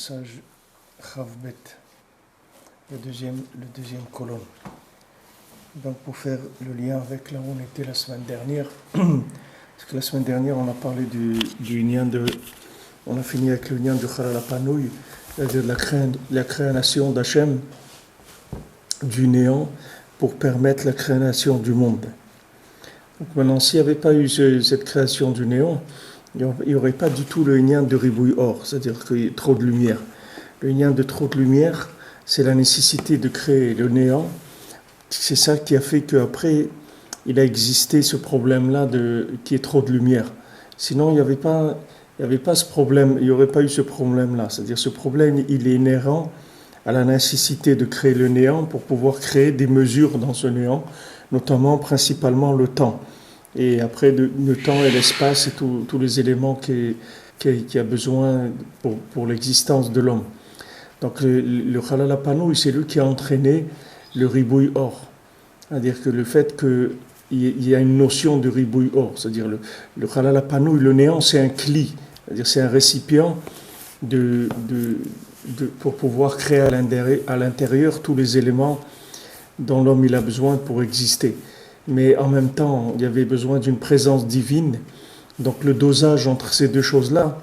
passage Chavbet, le deuxième colonne. Donc pour faire le lien avec là où on était la semaine dernière, parce que la semaine dernière on a parlé du lien on a fini avec le lien de Chalal HaPanouï, c'est-à-dire la création d'Hachem du néant pour permettre la création du monde. Donc maintenant, s'il n'y avait pas eu cette création du néant, il n'y aurait pas du tout le lien de Ribouille Or, c'est-à-dire qu'il y a trop de lumière. Le lien de trop de lumière, c'est la nécessité de créer le néant. C'est ça qui a fait qu'après, il a existé ce problème-là qu'il y ait trop de lumière. Sinon, il n'y avait pas ce problème, il n'y aurait pas eu ce problème-là. C'est-à-dire ce problème, il est inhérent à la nécessité de créer le néant pour pouvoir créer des mesures dans ce néant, notamment, principalement le temps. Et après, le temps et l'espace et tous les éléments qu'il a besoin pour l'existence de l'homme. Donc le Chalal HaPanouï, c'est lui qui a entraîné le Ribouille Or. C'est-à-dire que le fait qu'il y a une notion de Ribouille Or, c'est-à-dire le Chalal HaPanouï, le néant, c'est un cli, c'est-à-dire c'est un récipient pour pouvoir créer à l'intérieur tous les éléments dont l'homme il a besoin pour exister. Mais en même temps, il y avait besoin d'une présence divine. Donc le dosage entre ces deux choses-là,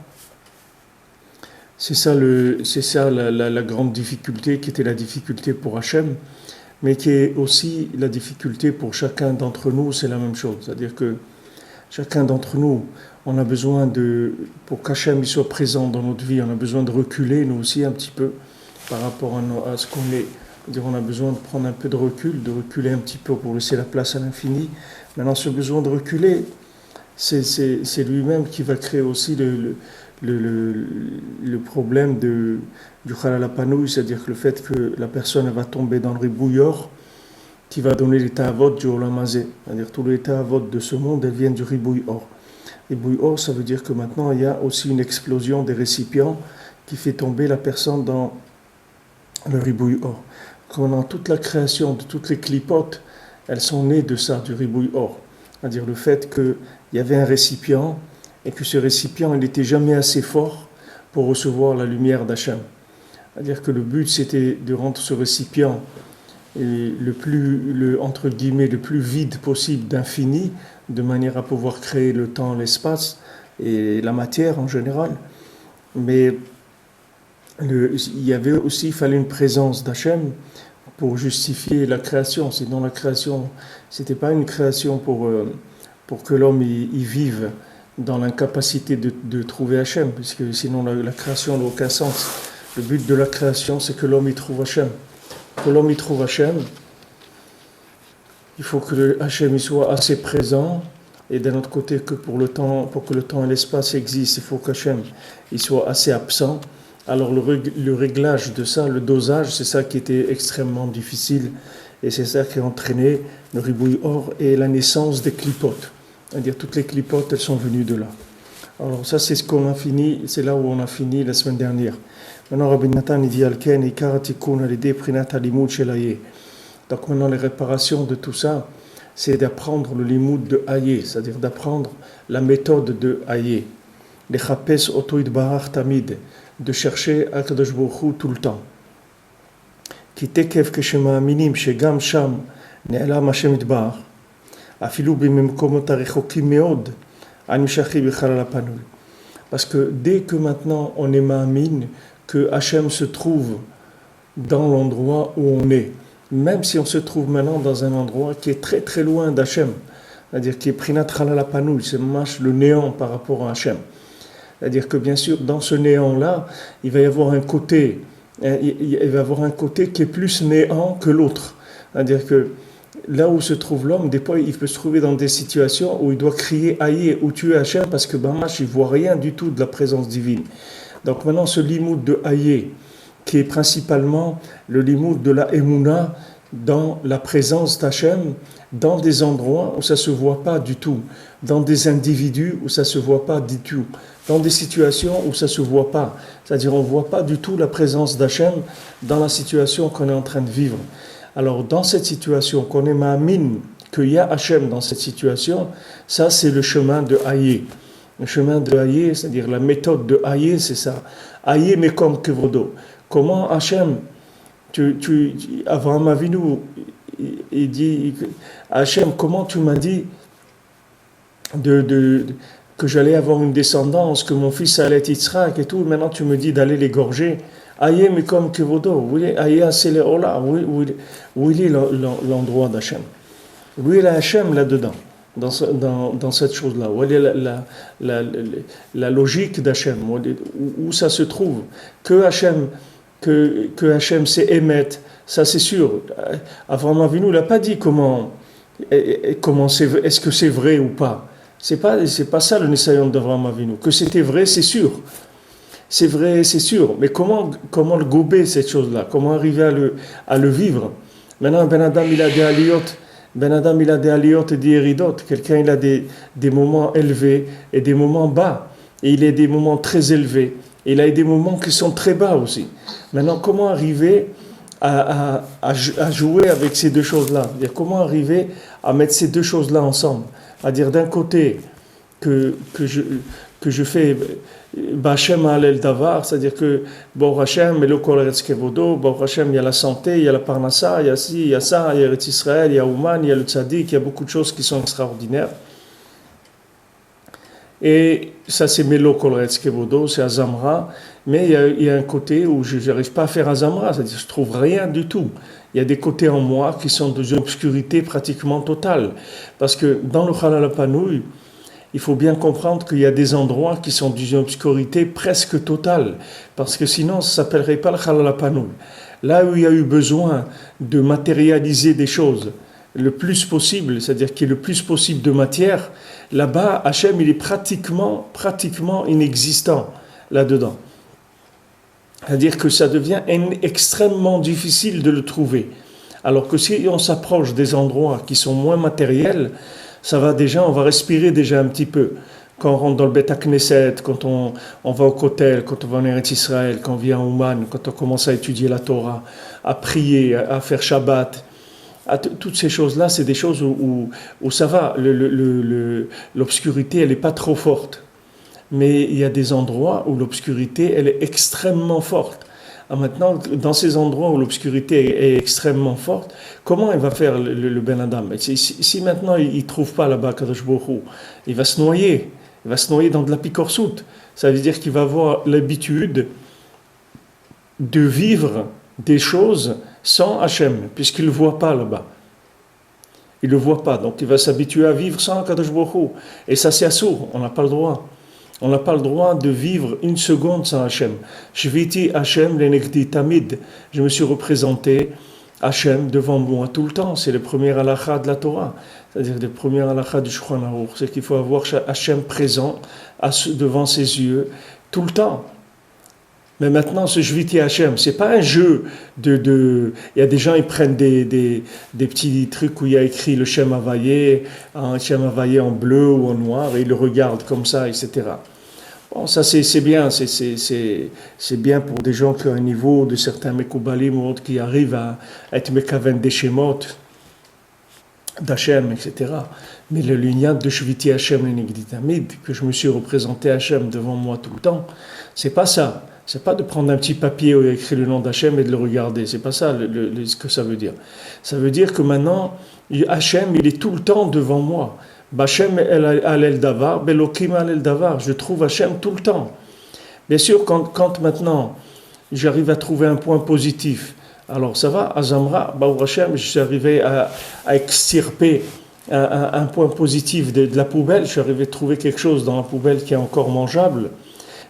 c'est ça la grande difficulté, qui était la difficulté pour Hachem, mais qui est aussi la difficulté pour chacun d'entre nous, c'est la même chose. C'est-à-dire que chacun d'entre nous, on a besoin pour qu'Hachem soit présent dans notre vie, on a besoin de reculer, nous aussi, un petit peu, par rapport à ce qu'on est. C'est-à-dire on a besoin de prendre un peu de reculer un petit peu pour laisser la place à l'infini. Maintenant, ce besoin de reculer, c'est lui-même qui va créer aussi le problème du Chalal HaPanouï, c'est-à-dire que le fait que la personne va tomber dans le Ribouille Or, qui va donner l'état à vote du Olam Hazé. C'est-à-dire tous les états à vote de ce monde, elles viennent du Ribouille Or. Ribouille Or, ça veut dire que maintenant, il y a aussi une explosion des récipients qui fait tomber la personne dans le Ribouille Or. Pendant toute la création de toutes les clipotes, elles sont nées de ça, du Ribouille Or. C'est-à-dire le fait qu'il y avait un récipient et que ce récipient, il n'était jamais assez fort pour recevoir la lumière d'Hachem. C'est-à-dire que le but, c'était de rendre ce récipient entre guillemets, le plus vide possible d'infini, de manière à pouvoir créer le temps, l'espace et la matière en général. Mais il fallait une présence d'Hachem pour justifier la création. Sinon, la création, c'était pas une création pour que l'homme y vive dans l'incapacité de trouver Hachem, puisque sinon la création n'a aucun sens. Le but de la création, c'est que l'homme y trouve Hachem. Que l'homme y trouve Hachem, il faut que Hachem y soit assez présent, et d'un autre côté, pour que le temps et l'espace existent, il faut qu'Hachem il soit assez absent. Alors le réglage de ça, le dosage, c'est ça qui était extrêmement difficile, et c'est ça qui a entraîné le Ribouille Or et la naissance des clipotes. C'est-à-dire toutes les clipotes, elles sont venues de là. Alors ça, c'est c'est là où on a fini la semaine dernière. Maintenant, Rabbi Nathan, il dit Alken, Ikar Tikun Alidé Prinat Alimut Shelaye. Donc maintenant, les réparations de tout ça, c'est d'apprendre le limoud de Hayé, c'est-à-dire d'apprendre la méthode de Hayé. Les Chapes Otoid Barach Tamid, de chercher Akadosh Baruch Hu tout le temps. Ki tekev keshema aminim shegam sham ne'elam Hashem yitbarach, afilu bimemkomot harechokim meod anmishachi b'Chalal HaPanouï. Parce que dès que maintenant on est ma'amin que Hachem se trouve dans l'endroit où on est, même si on se trouve maintenant dans un endroit qui est très très loin d'Hachem, c'est-à-dire qui est Prinat Chalal HaPanouï, c'est le néant par rapport à Hachem. C'est-à-dire que bien sûr, dans ce néant-là, il va y avoir un côté qui est plus néant que l'autre. C'est-à-dire que là où se trouve l'homme, des fois, il peut se trouver dans des situations où il doit crier Aïe ou tuer Hachem parce que il ne voit rien du tout de la présence divine. Donc maintenant, ce limoud de Aïe, qui est principalement le limoud de la Emouna dans la présence d'Hachem, dans des endroits où ça ne se voit pas du tout, dans des individus où ça ne se voit pas du tout, dans des situations où ça ne se voit pas. C'est-à-dire on ne voit pas du tout la présence d'Hachem dans la situation qu'on est en train de vivre. Alors dans cette situation, qu'on est ma'amin, qu'il y a Hachem dans cette situation, ça c'est le chemin de Hayé. Le chemin de Hayé, c'est-à-dire la méthode de Hayé, c'est ça. Aïe mekom kevodo. Comment Hachem, Avraham Avinu, il dit, Hachem, comment tu m'as dit que j'allais avoir une descendance, que mon fils allait être Yitzhak et tout, maintenant tu me dis d'aller l'égorger. Aïe mekom kevodo. Aïe aseleola. Où il est l'endroit d'Hachem? Où est Hachem là-dedans? Dans cette chose-là, où est la logique d'Hachem, où ça se trouve, que Hachem c'est émettre, ça c'est sûr. Avraham Avinu il n'a pas dit comment c'est, est-ce que c'est vrai ou pas. C'est pas ça le Nisayon d'Avraham Avinu. Que c'était vrai, c'est sûr. C'est vrai, c'est sûr. Mais comment le gober cette chose-là? Comment arriver à le vivre? Maintenant, Ben Adam il a des aliyot. Ben Adam, il a des aliyot et des eridot. Quelqu'un, il a des moments élevés et des moments bas. Et il a des moments très élevés. Et il a des moments qui sont très bas aussi. Maintenant, comment arriver à jouer avec ces deux choses-là? Comment arriver à mettre ces deux choses-là ensemble? À dire d'un côté que je fais Bachem Alel Davar, c'est-à-dire que Baruch Hashem, Elo Kol Eretz Kevodo, Baruch Hashem, il y a la santé, il y a la Parnassa, il y a ci, il y a ça, il y a Eretz Israël, il y a Ouman, il y a le Tzadik, il y a beaucoup de choses qui sont extraordinaires. Et ça, c'est Melo Kol Eretz Kevodo, c'est Azamra, mais il y a un côté où je n'arrive pas à faire Azamra, c'est-à-dire que je ne trouve rien du tout. Il y a des côtés en moi qui sont d'une obscurité pratiquement totale. Parce que dans le Chalal HaPanouï, il faut bien comprendre qu'il y a des endroits qui sont d'une obscurité presque totale, parce que sinon ça ne s'appellerait pas le Chalal HaPanouï. Là où il y a eu besoin de matérialiser des choses le plus possible, c'est-à-dire qu'il y ait le plus possible de matière, là-bas, Hachem, il est pratiquement inexistant là-dedans. C'est-à-dire que ça devient extrêmement difficile de le trouver. Alors que si on s'approche des endroits qui sont moins matériels, ça va déjà, on va respirer déjà un petit peu. Quand on rentre dans le Beth Knesset, quand on va au Kotel, quand on va en Eretz Israël, quand on vient à Ouman, quand on commence à étudier la Torah, à prier, à faire Shabbat, toutes ces choses-là, c'est des choses où ça va, l'obscurité, elle n'est pas trop forte. Mais il y a des endroits où l'obscurité, elle est extrêmement forte. Maintenant, dans ces endroits où l'obscurité est extrêmement forte, comment il va faire le Ben Adam? Si maintenant il ne trouve pas là-bas Kadosh Baruch Hu, il va se noyer. Il va se noyer dans de la picorsoute. Ça veut dire qu'il va avoir l'habitude de vivre des choses sans Hachem, puisqu'il ne le voit pas là-bas. Il ne le voit pas. Donc il va s'habituer à vivre sans Kadosh Baruch Hu. Et ça, c'est assourd. On n'a pas le droit. On n'a pas le droit de vivre une seconde sans Hachem. Shviti Hachem lenegdi tamid. Je me suis représenté Hachem devant moi tout le temps. C'est le premier halakha de la Torah. C'est-à-dire le premier halakha du Shulchan Aruch. C'est qu'il faut avoir Hachem présent devant ses yeux tout le temps. Mais maintenant, ce Shviti Hachem, c'est pas un jeu il y a des gens, ils prennent des petits trucs où il y a écrit le Shem Havayé, un Shem Havayé en bleu ou en noir, et ils le regardent comme ça, etc. Bon, ça c'est bien, c'est bien pour des gens qui ont un niveau de certains Mekoubalim ou autres qui arrivent à être Mekaven des Shemot, d'Hachem, etc. Mais le lien de Shviti Hachem et Negdi Tamid, que je me suis représenté Hachem devant moi tout le temps, c'est pas ça. C'est pas de prendre un petit papier où il y a écrit le nom d'Hachem et de le regarder. C'est pas ça ce que ça veut dire. Ça veut dire que maintenant, Hachem, il est tout le temps devant moi. Bachem alel davar, belokim alel davar. Je trouve Hachem tout le temps. Bien sûr, quand maintenant, j'arrive à trouver un point positif, alors ça va, Azamra, Baruch Hashem, je suis arrivé à extirper un point positif de la poubelle. Je suis arrivé à trouver quelque chose dans la poubelle qui est encore mangeable.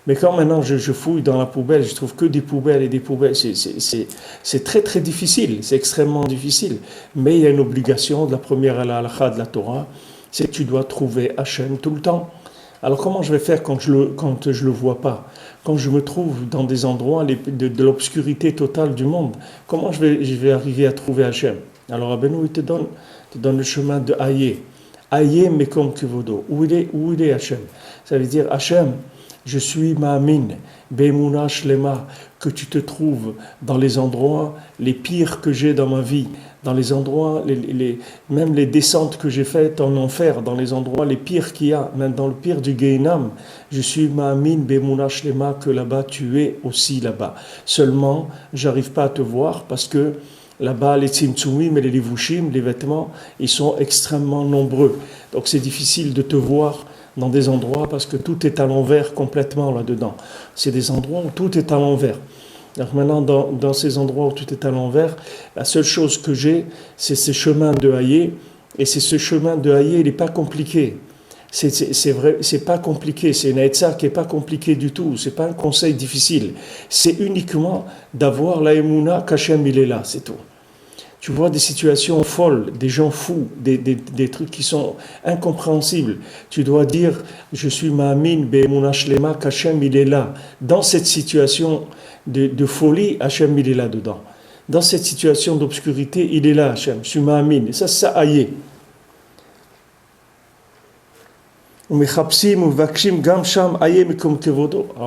Mais quand maintenant je fouille dans la poubelle, je trouve que des poubelles et des poubelles, c'est très très difficile, c'est extrêmement difficile. Mais il y a une obligation de la première halakha de la Torah, c'est que tu dois trouver Hachem tout le temps. Alors comment je vais faire quand je le vois pas? Quand je me trouve dans des endroits de l'obscurité totale du monde, comment je vais arriver à trouver Hachem? Alors Rabbeinu, il te donne le chemin de Aïe. Aïe mekom kevodo. Où il est Hachem? Ça veut dire Hachem, Je suis Ma'amin, Be'emuna Shlema, que tu te trouves dans les endroits les pires que j'ai dans ma vie, dans les endroits, même les descentes que j'ai faites en enfer, dans les endroits les pires qu'il y a, même dans le pire du Gehinam. Je suis Ma'amin, Be'emuna Shlema, que là-bas tu es aussi là-bas. Seulement, j'arrive pas à te voir parce que là-bas, les tzimtzumim et les livushim, les vêtements, ils sont extrêmement nombreux. Donc c'est difficile de te voir dans des endroits parce que tout est à l'envers complètement là-dedans. C'est des endroits où tout est à l'envers. Donc maintenant, dans ces endroits où tout est à l'envers, la seule chose que j'ai, c'est ces chemins de Hayé. Et c'est ce chemin de Hayé, il n'est pas compliqué. C'est vrai, c'est pas compliqué. C'est une Haïtza qui n'est pas compliquée du tout. C'est pas un conseil difficile. C'est uniquement d'avoir la Emouna qu'Hachem il est là, c'est tout. Tu vois des situations folles, des gens fous, des trucs qui sont incompréhensibles. Tu dois dire, je suis Ma'amin, Be'emuna Shlema, qu'Hachem il est là. Dans cette situation de folie, Hachem il est là dedans. Dans cette situation d'obscurité, il est là, Hachem. Je suis Ma'amin. Et ça, c'est ça, aïe. Alors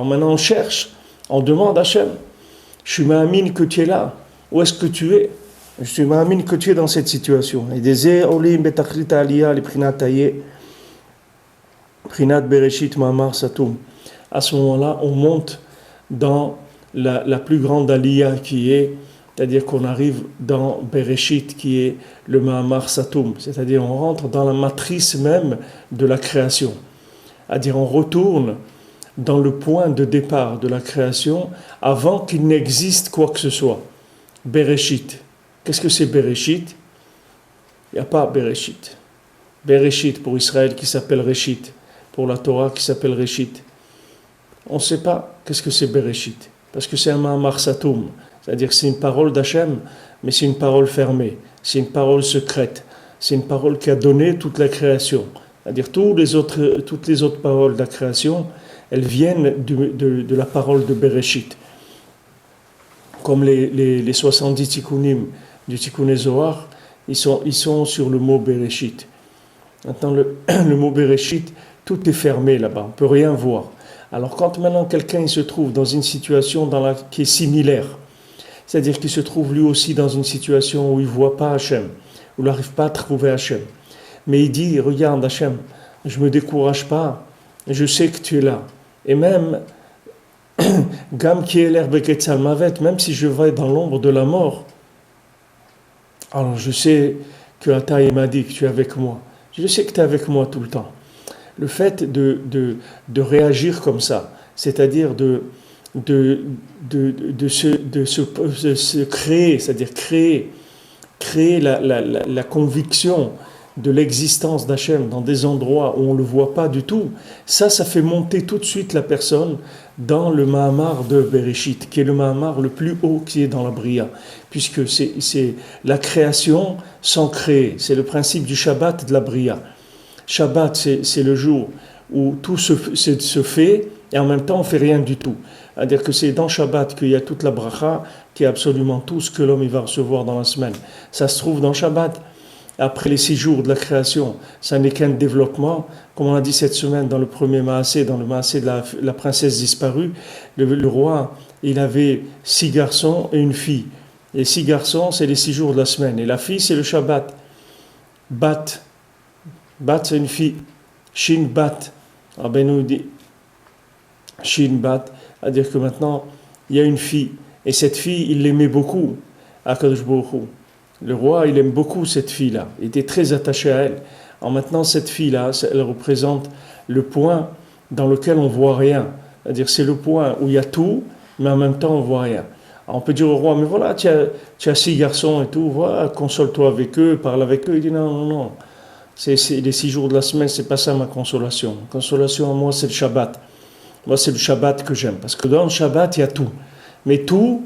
maintenant, on cherche, on demande à Hachem, je suis Ma'amin que tu es là. Où est-ce que tu es? Je suis Ma'amin que tu es dans cette situation. Et des olim betachlit aliyah li prinat taye, prinat bereshit ma'amar satum. À ce moment-là, on monte dans la plus grande aliyah qui est, c'est-à-dire qu'on arrive dans Bereshit qui est le ma'amar satum, c'est-à-dire on rentre dans la matrice même de la création. C'est-à-dire on retourne dans le point de départ de la création avant qu'il n'existe quoi que ce soit. Bereshit. Qu'est-ce que c'est Bereshit? Il n'y a pas Bereshit. Bereshit pour Israël qui s'appelle Reshit, pour la Torah qui s'appelle Reshit. On ne sait pas qu'est-ce que c'est Bereshit, parce que c'est un Ma'amar Satum, c'est-à-dire que c'est une parole d'Hachem, mais c'est une parole fermée, c'est une parole secrète, c'est une parole qui a donné toute la création. C'est-à-dire toutes les autres paroles de la création, elles viennent de la parole de Bereshit. Comme les 70 tikkunim du Tikkun Zohar, ils sont sur le mot Bereshit. Maintenant, le mot Bereshit, tout est fermé là-bas, on ne peut rien voir. Alors quand maintenant quelqu'un se trouve dans une situation qui est similaire, c'est-à-dire qu'il se trouve lui aussi dans une situation où il ne voit pas Hachem, où il n'arrive pas à trouver Hachem, mais il dit, regarde Hachem, je ne me décourage pas, je sais que tu es là. Et même, Gam qui est l'herbe Ketzal Mavet, même si je vais dans l'ombre de la mort, alors je sais que Ataï m'a dit que tu es avec moi. Je sais que tu es avec moi tout le temps. Le fait de réagir comme ça, c'est-à-dire de se créer, c'est-à-dire créer la conviction de l'existence d'Hachem dans des endroits où on ne le voit pas du tout, ça fait monter tout de suite la personne dans le Mahamar de Bereshit, qui est le Mahamar le plus haut qui est dans la Bria, puisque c'est la création sans créer, c'est le principe du Shabbat de la Bria. Shabbat, c'est le jour où tout se fait et en même temps on ne fait rien du tout. C'est-à-dire que c'est dans Shabbat qu'il y a toute la bracha, qui est absolument tout ce que l'homme il va recevoir dans la semaine. Ça se trouve dans Shabbat. Après les 6 jours de la création, ça n'est qu'un développement. Comme on a dit cette semaine dans le premier Maasé, dans le Maasé de la princesse disparue, le roi, il avait 6 garçons et une fille. Les 6 garçons, c'est les 6 jours de la semaine. Et la fille, c'est le Shabbat. Bat, c'est une fille. Shin Bat. Rabbi nous dit Shin Bat, c'est-à-dire que maintenant, il y a une fille. Et cette fille, il l'aimait beaucoup, Akadosh Baruch Hu. Le roi, il aime beaucoup cette fille-là. Il était très attaché à elle. Alors maintenant, cette fille-là, elle représente le point dans lequel on ne voit rien. C'est-à-dire, c'est le point où il y a tout, mais en même temps, on ne voit rien. Alors on peut dire au roi, mais voilà, tu as 6 garçons et tout, voilà, console-toi avec eux, parle avec eux. Il dit non. C'est les 6 jours de la semaine, c'est pas ça ma consolation. Ma consolation à moi, c'est le Shabbat. Moi, c'est le Shabbat que j'aime. Parce que dans le Shabbat, il y a tout. Mais tout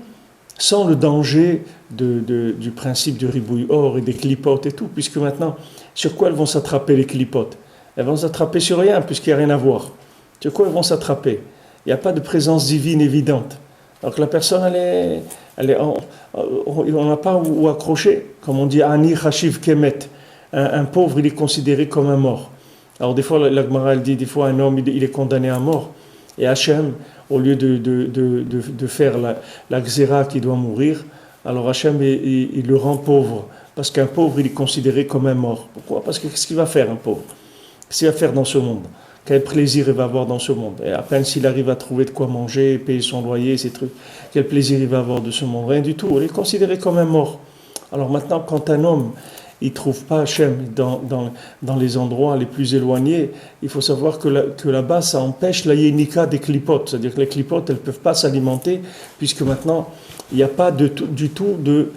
sans le danger du principe du ribouille or et des clipotes et tout. Puisque maintenant, sur quoi elles vont s'attraper les clipotes? Elles vont s'attraper sur rien, puisqu'il n'y a rien à voir. Sur quoi elles vont s'attraper? Il n'y a pas de présence divine évidente. Donc la personne, on n'a pas où accrocher. Comme on dit, Ani Hashiv Kemet. Un pauvre, il est considéré comme un mort. Alors des fois, la Gemara, elle dit, des fois, un homme, il est condamné à mort. Et Hachem, au lieu de faire la xéra qui doit mourir, alors Hachem, il le rend pauvre. Parce qu'un pauvre, il est considéré comme un mort. Pourquoi? Parce que qu'est-ce qu'il va faire, un pauvre? Qu'est-ce qu'il va faire dans ce monde? Quel plaisir il va avoir dans ce monde? Et à peine s'il arrive à trouver de quoi manger, payer son loyer, ces trucs, quel plaisir il va avoir de ce monde? Rien du tout. Il est considéré comme un mort. Alors maintenant, quand un homme il ne trouve pas Hachem dans les endroits les plus éloignés, il faut savoir que là-bas, ça empêche la yénika des clipotes. C'est-à-dire que les clipotes, elles ne peuvent pas s'alimenter, puisque maintenant, il n'y a pas du tout de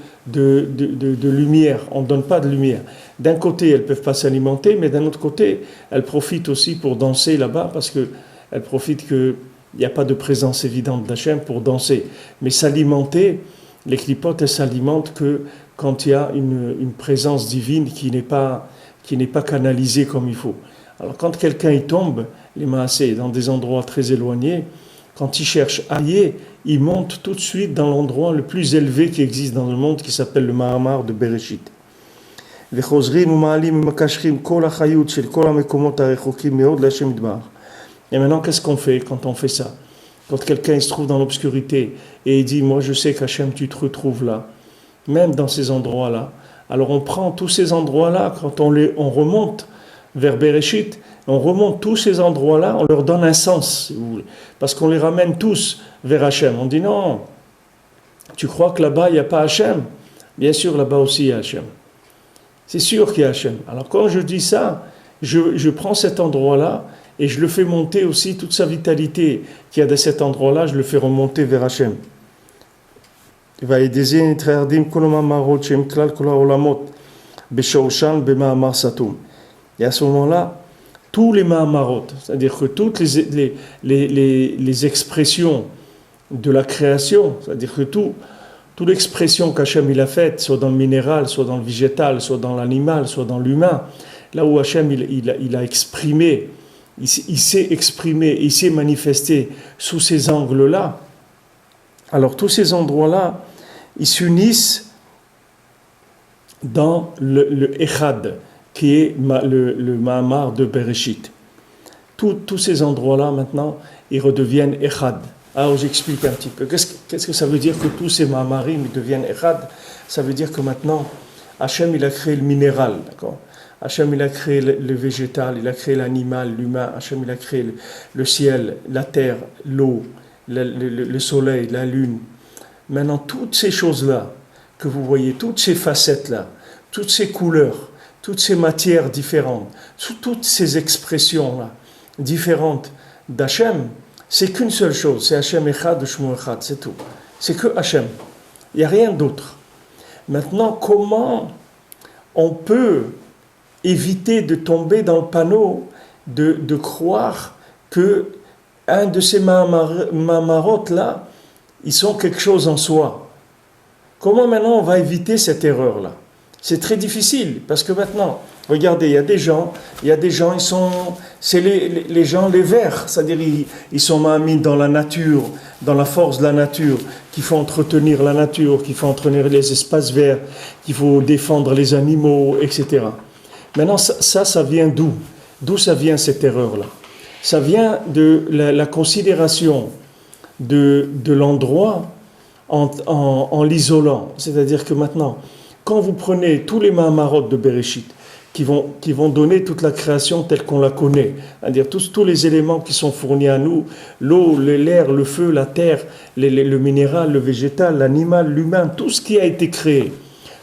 lumière. On ne donne pas de lumière. D'un côté, elles ne peuvent pas s'alimenter, mais d'un autre côté, elles profitent aussi pour danser là-bas, parce qu'elles profitent qu'il n'y a pas de présence évidente d'Hachem pour danser. Mais s'alimenter, les clipotes, elles s'alimentent que quand il y a une présence divine qui n'est pas canalisée comme il faut. Alors quand quelqu'un y tombe, les maasés, dans des endroits très éloignés, quand il cherche ailleurs, il monte tout de suite dans l'endroit le plus élevé qui existe dans le monde, qui s'appelle le Mahamar de Bereshit. Et maintenant, qu'est-ce qu'on fait quand on fait ça? Quand quelqu'un il se trouve dans l'obscurité et il dit « Moi, je sais qu'Hachem, tu te retrouves là », même dans ces endroits-là. Alors on prend tous ces endroits-là, quand on remonte vers Bereshit, on remonte tous ces endroits-là, on leur donne un sens, si vous voulez, parce qu'on les ramène tous vers Hachem. On dit non, tu crois que là-bas il n'y a pas Hachem? Bien sûr, là-bas aussi il y a Hachem. C'est sûr qu'il y a Hachem. Alors quand je dis ça, je prends cet endroit-là et je le fais monter aussi, toute sa vitalité qu'il y a de cet endroit-là, je le fais remonter vers Hachem. Et à ce moment-là, tous les Mahamarot, c'est-à-dire que toutes les expressions de la création, c'est-à-dire que toute l'expression qu'Hachem il a faite, soit dans le minéral, soit dans le végétal, soit dans l'animal, soit dans l'humain, là où Hachem il a exprimé, il s'est exprimé, il s'est manifesté sous ces angles-là, alors tous ces endroits-là, ils s'unissent dans le Echad, qui est le Mahamar de Bereshit. Tous ces endroits-là, maintenant, ils redeviennent Echad. Alors, j'explique un petit peu. Qu'est-ce que ça veut dire que tous ces Mahamarim deviennent Echad? Ça veut dire que maintenant, Hachem, il a créé le minéral, d'accord? Hachem, il a créé le végétal, il a créé l'animal, l'humain. Hachem, il a créé le ciel, la terre, l'eau, le soleil, la lune. Maintenant, toutes ces choses-là que vous voyez, toutes ces facettes-là, toutes ces couleurs, toutes ces matières différentes, toutes ces expressions-là différentes d'Hachem, c'est qu'une seule chose, c'est Hachem Echad, Shmo Echad, c'est tout. C'est que Hachem. Il n'y a rien d'autre. Maintenant, comment on peut éviter de tomber dans le panneau de croire que un de ces Mahamarot-là, ils sont quelque chose en soi. Comment maintenant on va éviter cette erreur-là? C'est très difficile, parce que maintenant, regardez, il y a des gens, c'est les gens, les verts, c'est-à-dire ils sont mahamim dans la nature, dans la force de la nature, qu'il faut entretenir la nature, qu'il faut entretenir les espaces verts, qu'il faut défendre les animaux, etc. Maintenant, ça vient d'où? D'où ça vient cette erreur-là? Ça vient de la considération de l'endroit en l'isolant. C'est-à-dire que maintenant, quand vous prenez tous les Mahamarot de Bereshit, qui vont donner toute la création telle qu'on la connaît, c'est-à-dire tous les éléments qui sont fournis à nous, l'eau, l'air, le feu, la terre, le minéral, le végétal, l'animal, l'humain, tout ce qui a été créé,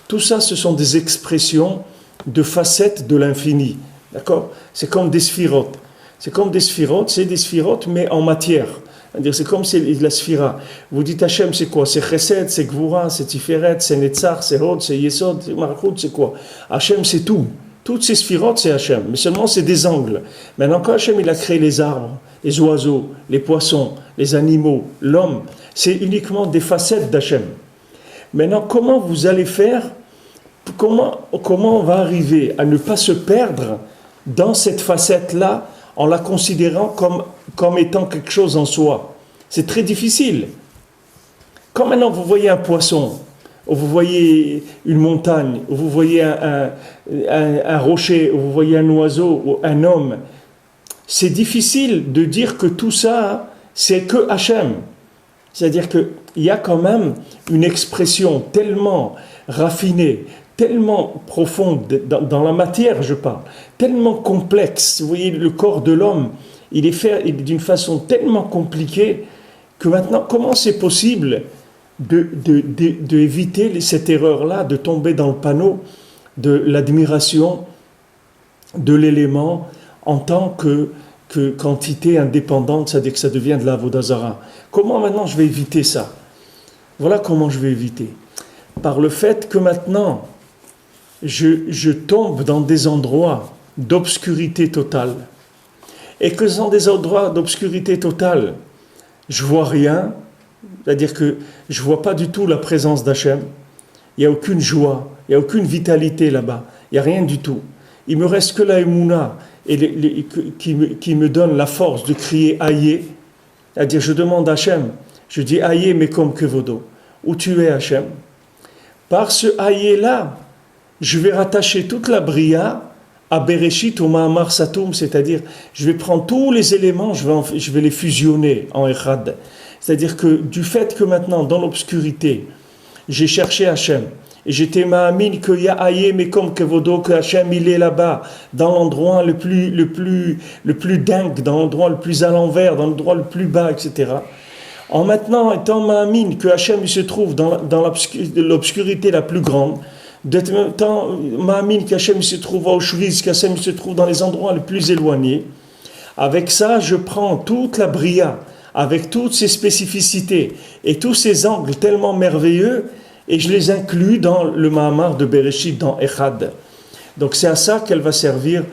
tout ça, ce sont des expressions de facettes de l'infini. D'accord? C'est comme des sphirotes. C'est des sphirotes, mais en matière. C'est-à-dire, c'est comme c'est la sphira. Vous dites Hachem, c'est quoi? C'est Chesed, c'est Gvura, c'est Tiferet, c'est Netzach, c'est Hod, c'est Yesod, c'est Malchut, c'est quoi? Hachem, c'est tout. Toutes ces sphirotes, c'est Hachem. Mais seulement, c'est des angles. Maintenant, quand Hachem, il a créé les arbres, les oiseaux, les poissons, les animaux, l'homme, c'est uniquement des facettes d'Hachem. Maintenant, comment vous allez faire? Comment on va arriver à ne pas se perdre dans cette facette-là en la considérant comme étant quelque chose en soi? C'est très difficile. Quand maintenant vous voyez un poisson, ou vous voyez une montagne, ou vous voyez un rocher, ou vous voyez un oiseau, ou un homme, c'est difficile de dire que tout ça, c'est que Hachem. C'est-à-dire qu'il y a quand même une expression tellement raffinée, tellement profonde, dans la matière je parle, tellement complexe. Vous voyez, le corps de l'homme, il est fait d'une façon tellement compliquée que maintenant, comment c'est possible d'éviter cette erreur-là, de tomber dans le panneau de l'admiration de l'élément en tant que quantité indépendante, c'est-à-dire que ça devient de la Avodah Zara. Comment maintenant je vais éviter ça? Voilà comment je vais éviter. Par le fait que maintenant, je tombe dans des endroits d'obscurité totale. Et que dans des endroits d'obscurité totale, je vois rien, c'est-à-dire que je ne vois pas du tout la présence d'Hachem. Il n'y a aucune joie, il n'y a aucune vitalité là-bas, il n'y a rien du tout. Il me reste que la Emouna qui me donne la force de crier Aïe, c'est-à-dire je demande à Hachem, je dis Aïe mais comme Kevodo, où tu es Hachem? Par ce Aïe-là, je vais rattacher toute la Bria à Bereshit ou Mahamar Satoum, c'est-à-dire je vais prendre tous les éléments, je vais les fusionner en Echad. C'est-à-dire que du fait que maintenant, dans l'obscurité, j'ai cherché Hachem, et j'étais ma'amine qu'il y a Aïe, mais comme Kevodo, que Hachem il est là-bas, dans l'endroit le plus dingue, dans l'endroit le plus à l'envers, dans l'endroit le plus bas, etc. En maintenant étant ma'amine que Hachem il se trouve dans l'obscurité la plus grande, d'étant ma'amine qu'Hachem se trouve à Auschwitz, qu'Hachem se trouve dans les endroits les plus éloignés, avec ça je prends toute la bria, avec toutes ces spécificités et tous ces angles tellement merveilleux, et je les inclus dans le Mahamar de Bereshit, dans Echad. Donc c'est à ça qu'elle va servir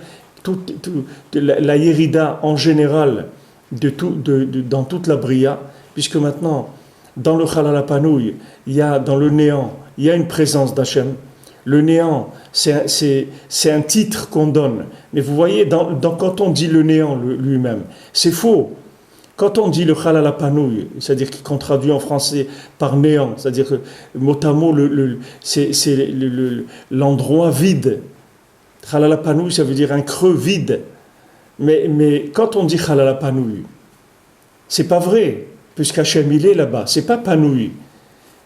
la Yérida en général dans toute la Bria, puisque maintenant, dans le Chalal HaPanouï, dans le néant, il y a une présence d'Hachem. Le néant, c'est un titre qu'on donne. Mais vous voyez, quand on dit le néant lui-même, c'est faux. Quand on dit le Chalal HaPanouï, c'est-à-dire qu'on traduit en français par néant, c'est-à-dire que mot à mot, c'est l'endroit vide. Chalal HaPanouï, ça veut dire un creux vide. Mais quand on dit Chalal HaPanouï, c'est pas vrai, puisqu'Hachem il est là-bas, c'est pas Panouï.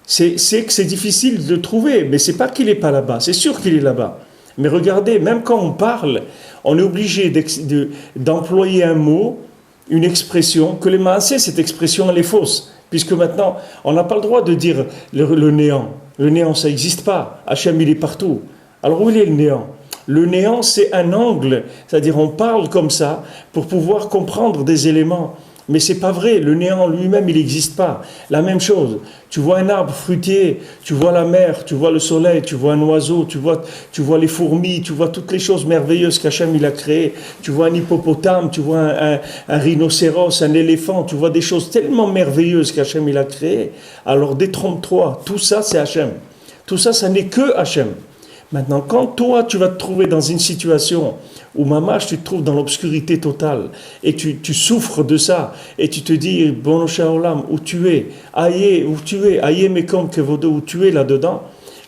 C'est que c'est difficile de le trouver, mais c'est pas qu'il est pas là-bas, c'est sûr qu'il est là-bas. Mais regardez, même quand on parle, on est obligé d'employer un mot, une expression, que les Maaseh, cette expression, elle est fausse. Puisque maintenant, on n'a pas le droit de dire le néant. Le néant, ça n'existe pas. Hachem, il est partout. Alors où est le néant? Le néant, c'est un angle. C'est-à-dire, on parle comme ça pour pouvoir comprendre des éléments. Mais c'est pas vrai, le néant lui-même, il n'existe pas. La même chose, tu vois un arbre fruitier, tu vois la mer, tu vois le soleil, tu vois un oiseau, tu vois les fourmis, tu vois toutes les choses merveilleuses qu'Hachem il a créées, tu vois un hippopotame, tu vois un rhinocéros, un éléphant, tu vois des choses tellement merveilleuses qu'Hachem il a créées. Alors détrompe-toi, tout ça c'est Hachem. Tout ça, ça n'est que Hachem. Maintenant, quand toi, tu vas te trouver dans une situation où mamash, tu te trouves dans l'obscurité totale et tu souffres de ça et tu te dis, bon Shaolam, où tu es, aïe, où tu es, aïe, mais comme Kevodo, où tu es là-dedans,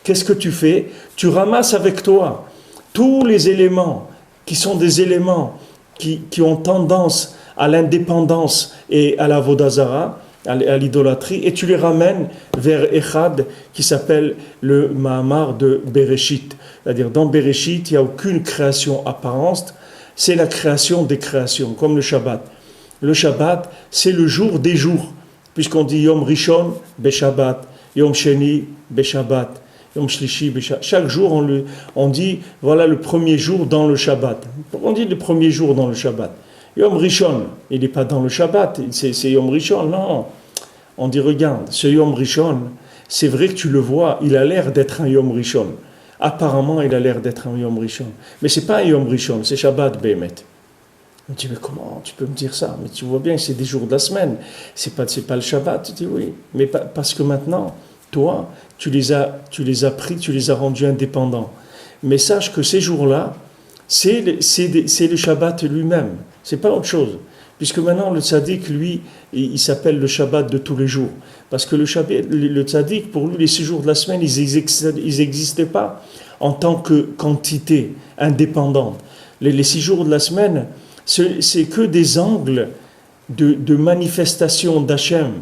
qu'est-ce que tu fais? Tu ramasses avec toi tous les éléments qui sont des éléments qui ont tendance à l'indépendance et à la Vodazara, à l'idolâtrie, et tu les ramènes vers Echad, qui s'appelle le Mahamar de Bereshit. C'est-à-dire, dans Bereshit, il n'y a aucune création apparente, c'est la création des créations, comme le Shabbat. Le Shabbat, c'est le jour des jours, puisqu'on dit Yom Rishon, Beshabbat, Yom Sheni, Beshabbat, Yom Shlishi, Beshabbat. Chaque jour, on dit, voilà le premier jour dans le Shabbat. On dit le premier jour dans le Shabbat. Yom Rishon, il n'est pas dans le Shabbat, c'est Yom Rishon, non. On dit, regarde, ce Yom Rishon, c'est vrai que tu le vois, il a l'air d'être un Yom Rishon. Apparemment, il a l'air d'être un Yom Rishon. Mais ce n'est pas un Yom Rishon, c'est Shabbat Behemet. On dit, mais comment tu peux me dire ça? Mais tu vois bien que c'est des jours de la semaine, c'est pas le Shabbat. Tu dis, oui, mais parce que maintenant, toi, tu les as pris, tu les as rendus indépendants. Mais sache que ces jours-là, c'est le Shabbat lui-même, c'est pas autre chose. Puisque maintenant le tzaddik, lui, il s'appelle le Shabbat de tous les jours. Parce que le tzaddik, pour lui, les 6 jours de la semaine, ils n'existaient pas en tant que quantité indépendante. Les 6 jours de la semaine, c'est que des angles de manifestation d'Hachem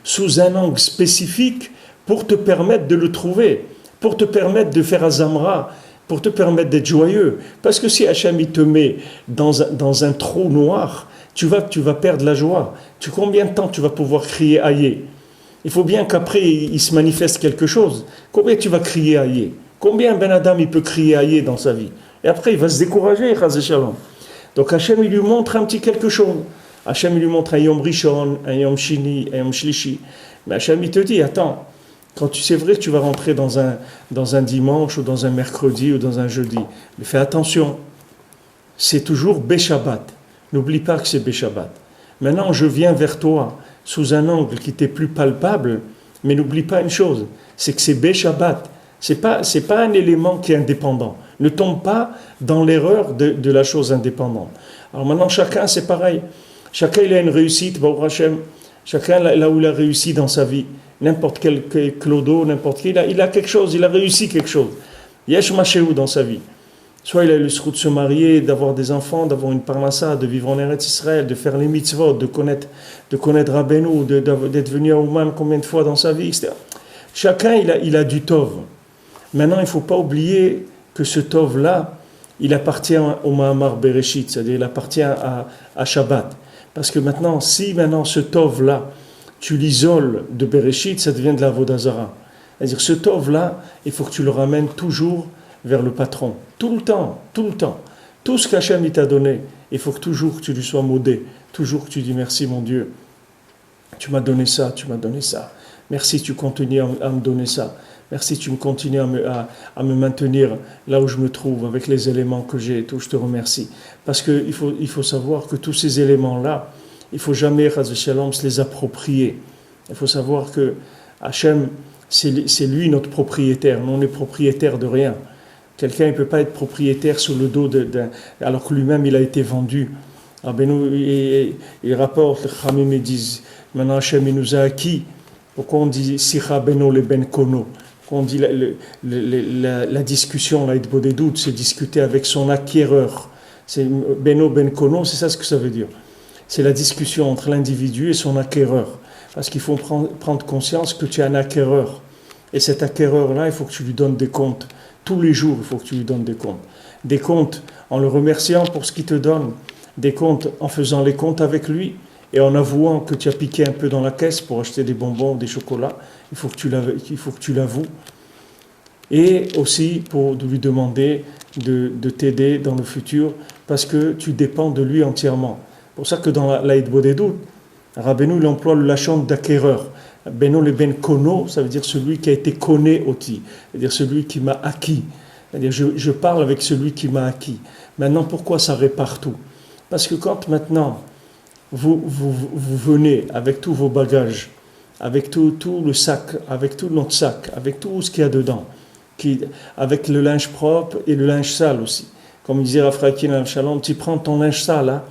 sous un angle spécifique pour te permettre de le trouver, pour te permettre de faire Azamra, pour te permettre d'être joyeux. Parce que si Hachem il te met dans un trou noir, tu vas perdre la joie. Combien de temps tu vas pouvoir crier Aïe? Il faut bien qu'après il se manifeste quelque chose. Combien tu vas crier Aïe? Combien Ben Adam il peut crier Aïe dans sa vie? Et après il va se décourager, Chaz Shalom. Donc Hachem il lui montre un petit quelque chose. Hachem il lui montre un Yom Rishon, un Yom Shini, un Yom Shlishi. Mais Hachem il te dit, attends, c'est vrai que tu vas rentrer dans un dimanche ou dans un mercredi ou dans un jeudi. Mais fais attention, c'est toujours Beshabbat. N'oublie pas que c'est Beshabbat. Maintenant, je viens vers toi sous un angle qui t'est plus palpable, mais n'oublie pas une chose, c'est que c'est Beshabbat. C'est pas un élément qui est indépendant. Ne tombe pas dans l'erreur de la chose indépendante. Alors maintenant, chacun, c'est pareil. Chacun, il a une réussite, Baruch Hashem. Chacun, là où il a réussi dans sa vie. N'importe quel clodo, n'importe qui, il a quelque chose, il a réussi quelque chose. Yesh Mashéou dans sa vie. Soit il a eu le srout de se marier, d'avoir des enfants, d'avoir une parnassa, de vivre en Eretz Israël, de faire les mitzvot, de connaître Rabbeinu, d'être venu à Ouman combien de fois dans sa vie, etc. Chacun, il a du tov. Maintenant, il ne faut pas oublier que ce tov-là, il appartient au Mahamar Bereshit, c'est-à-dire il appartient à Shabbat. Parce que maintenant, si ce tov-là, tu l'isoles de Bereshit, ça devient de la Vodazara. C'est-à-dire ce tov-là, il faut que tu le ramènes toujours vers le patron. Tout le temps. Tout ce qu'Hachem t'a donné, il faut que toujours tu lui sois modé. Toujours que tu dis merci mon Dieu. Tu m'as donné ça. Merci, tu continues à me donner ça. Merci, tu me continues à me maintenir là où je me trouve, avec les éléments que j'ai et tout. Je te remercie. Parce qu'il faut savoir que tous ces éléments-là, il ne faut jamais, Chaz Shalom, se les approprier. Il faut savoir que Hachem, c'est lui notre propriétaire. Nous, on est propriétaire de rien. Quelqu'un ne peut pas être propriétaire sur le dos alors que lui-même, il a été vendu. Ah ben nous, il rapporte, les Khamim disent, maintenant Hachem, il nous a acquis. Pourquoi on dit Sicha Beno le Ben Kono? Pourquoi on dit la discussion, la Hitbodedut, c'est discuter avec son acquéreur. C'est Beno Ben Kono, c'est ça ce que ça veut dire. C'est la discussion entre l'individu et son acquéreur. Parce qu'il faut prendre conscience que tu es un acquéreur. Et cet acquéreur-là, il faut que tu lui donnes des comptes. Tous les jours, il faut que tu lui donnes des comptes. Des comptes en le remerciant pour ce qu'il te donne. Des comptes en faisant les comptes avec lui. Et en avouant que tu as piqué un peu dans la caisse pour acheter des bonbons, des chocolats. Il faut que tu l'avoues. Et aussi pour lui demander de t'aider dans le futur. Parce que tu dépends de lui entièrement. C'est pour ça que dans la Hitbodedut, Rabbeinu il emploie le lachon d'acquéreur. Beno le ben kono, ça veut dire celui qui a été conné oti, c'est-à-dire celui qui m'a acquis. C'est-à-dire je parle avec celui qui m'a acquis. Maintenant, pourquoi ça répare tout? Parce que quand maintenant vous venez avec tous vos bagages, avec tout le sac, avec tout notre sac, avec tout ce qu'il y a dedans, avec le linge propre et le linge sale aussi. Comme disait Rafrakin al-Shalom, tu prends ton linge sale, hein?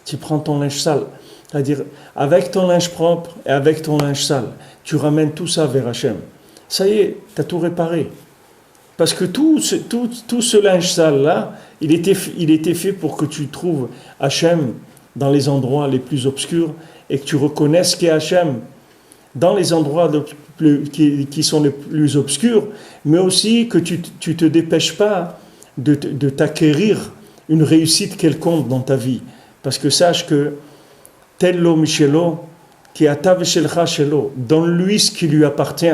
Tu prends ton linge sale. C'est-à-dire, avec ton linge propre et avec ton linge sale, tu ramènes tout ça vers Hachem. Ça y est, tu as tout réparé. Parce que tout ce linge sale-là, il était fait pour que tu trouves Hachem dans les endroits les plus obscurs et que tu reconnaisses qu'il y a Hachem dans les endroits qui sont les plus obscurs, mais aussi que tu ne te dépêches pas de t'acquérir une réussite quelconque dans ta vie. Parce que sache que Tello Michelo, qui a Taveshelcha Shelo, donne-lui ce qui lui appartient.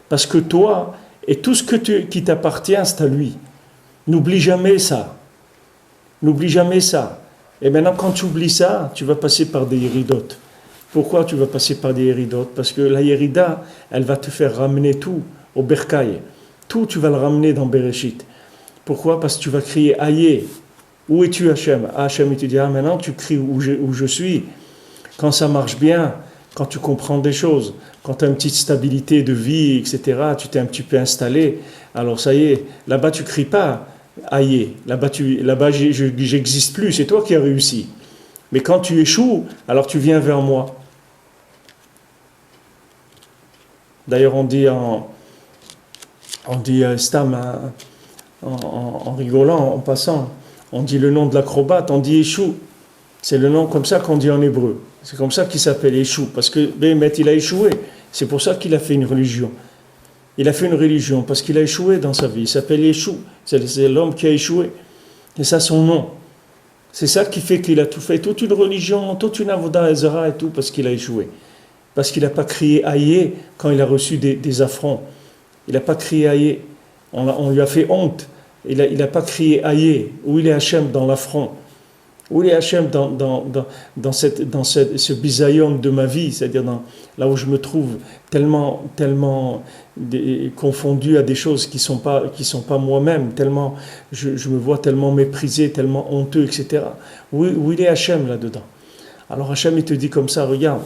Parce que toi, et tout ce qui t'appartient, c'est à lui. N'oublie jamais ça. N'oublie jamais ça. Et maintenant, quand tu oublies ça, tu vas passer par des yéridotes. Pourquoi tu vas passer par des yéridotes? Parce que la yérida, elle va te faire ramener tout au bercail. Tout, tu vas le ramener dans Bereshit. Pourquoi? Parce que tu vas crier Aïe. Où es-tu, Hachem? Hachem, il te dit, maintenant, tu cries où je suis. Quand ça marche bien, quand tu comprends des choses, quand tu as une petite stabilité de vie, etc., tu t'es un petit peu installé, alors ça y est, là-bas tu ne cries pas aïe, là-bas j'existe plus, c'est toi qui as réussi. Mais quand tu échoues, alors tu viens vers moi. D'ailleurs on dit Stam, en rigolant, en passant, on dit le nom de l'acrobate, on dit échoue. C'est le nom comme ça qu'on dit en hébreu. C'est comme ça qu'il s'appelle Échou. Parce que Béhémet, il a échoué. C'est pour ça qu'il a fait une religion. Il a fait une religion parce qu'il a échoué dans sa vie. Il s'appelle Échou. C'est l'homme qui a échoué. Et ça, son nom. C'est ça qui fait qu'il a tout fait. Toute une religion, toute une avoda Ezra et tout, parce qu'il a échoué. Parce qu'il n'a pas crié Aïe quand il a reçu des affronts. Il n'a pas crié Aïe. On lui a fait honte. Il n'a pas crié Aïe. Où il est Hachem dans l'affront? Où il est Hachem dans ce bisaïon de ma vie, c'est-à-dire là où je me trouve tellement confondu à des choses qui sont pas moi-même, tellement je me vois tellement méprisé, tellement honteux, etc. Où il est Hachem là-dedans? Alors Hachem, il te dit comme ça, regarde,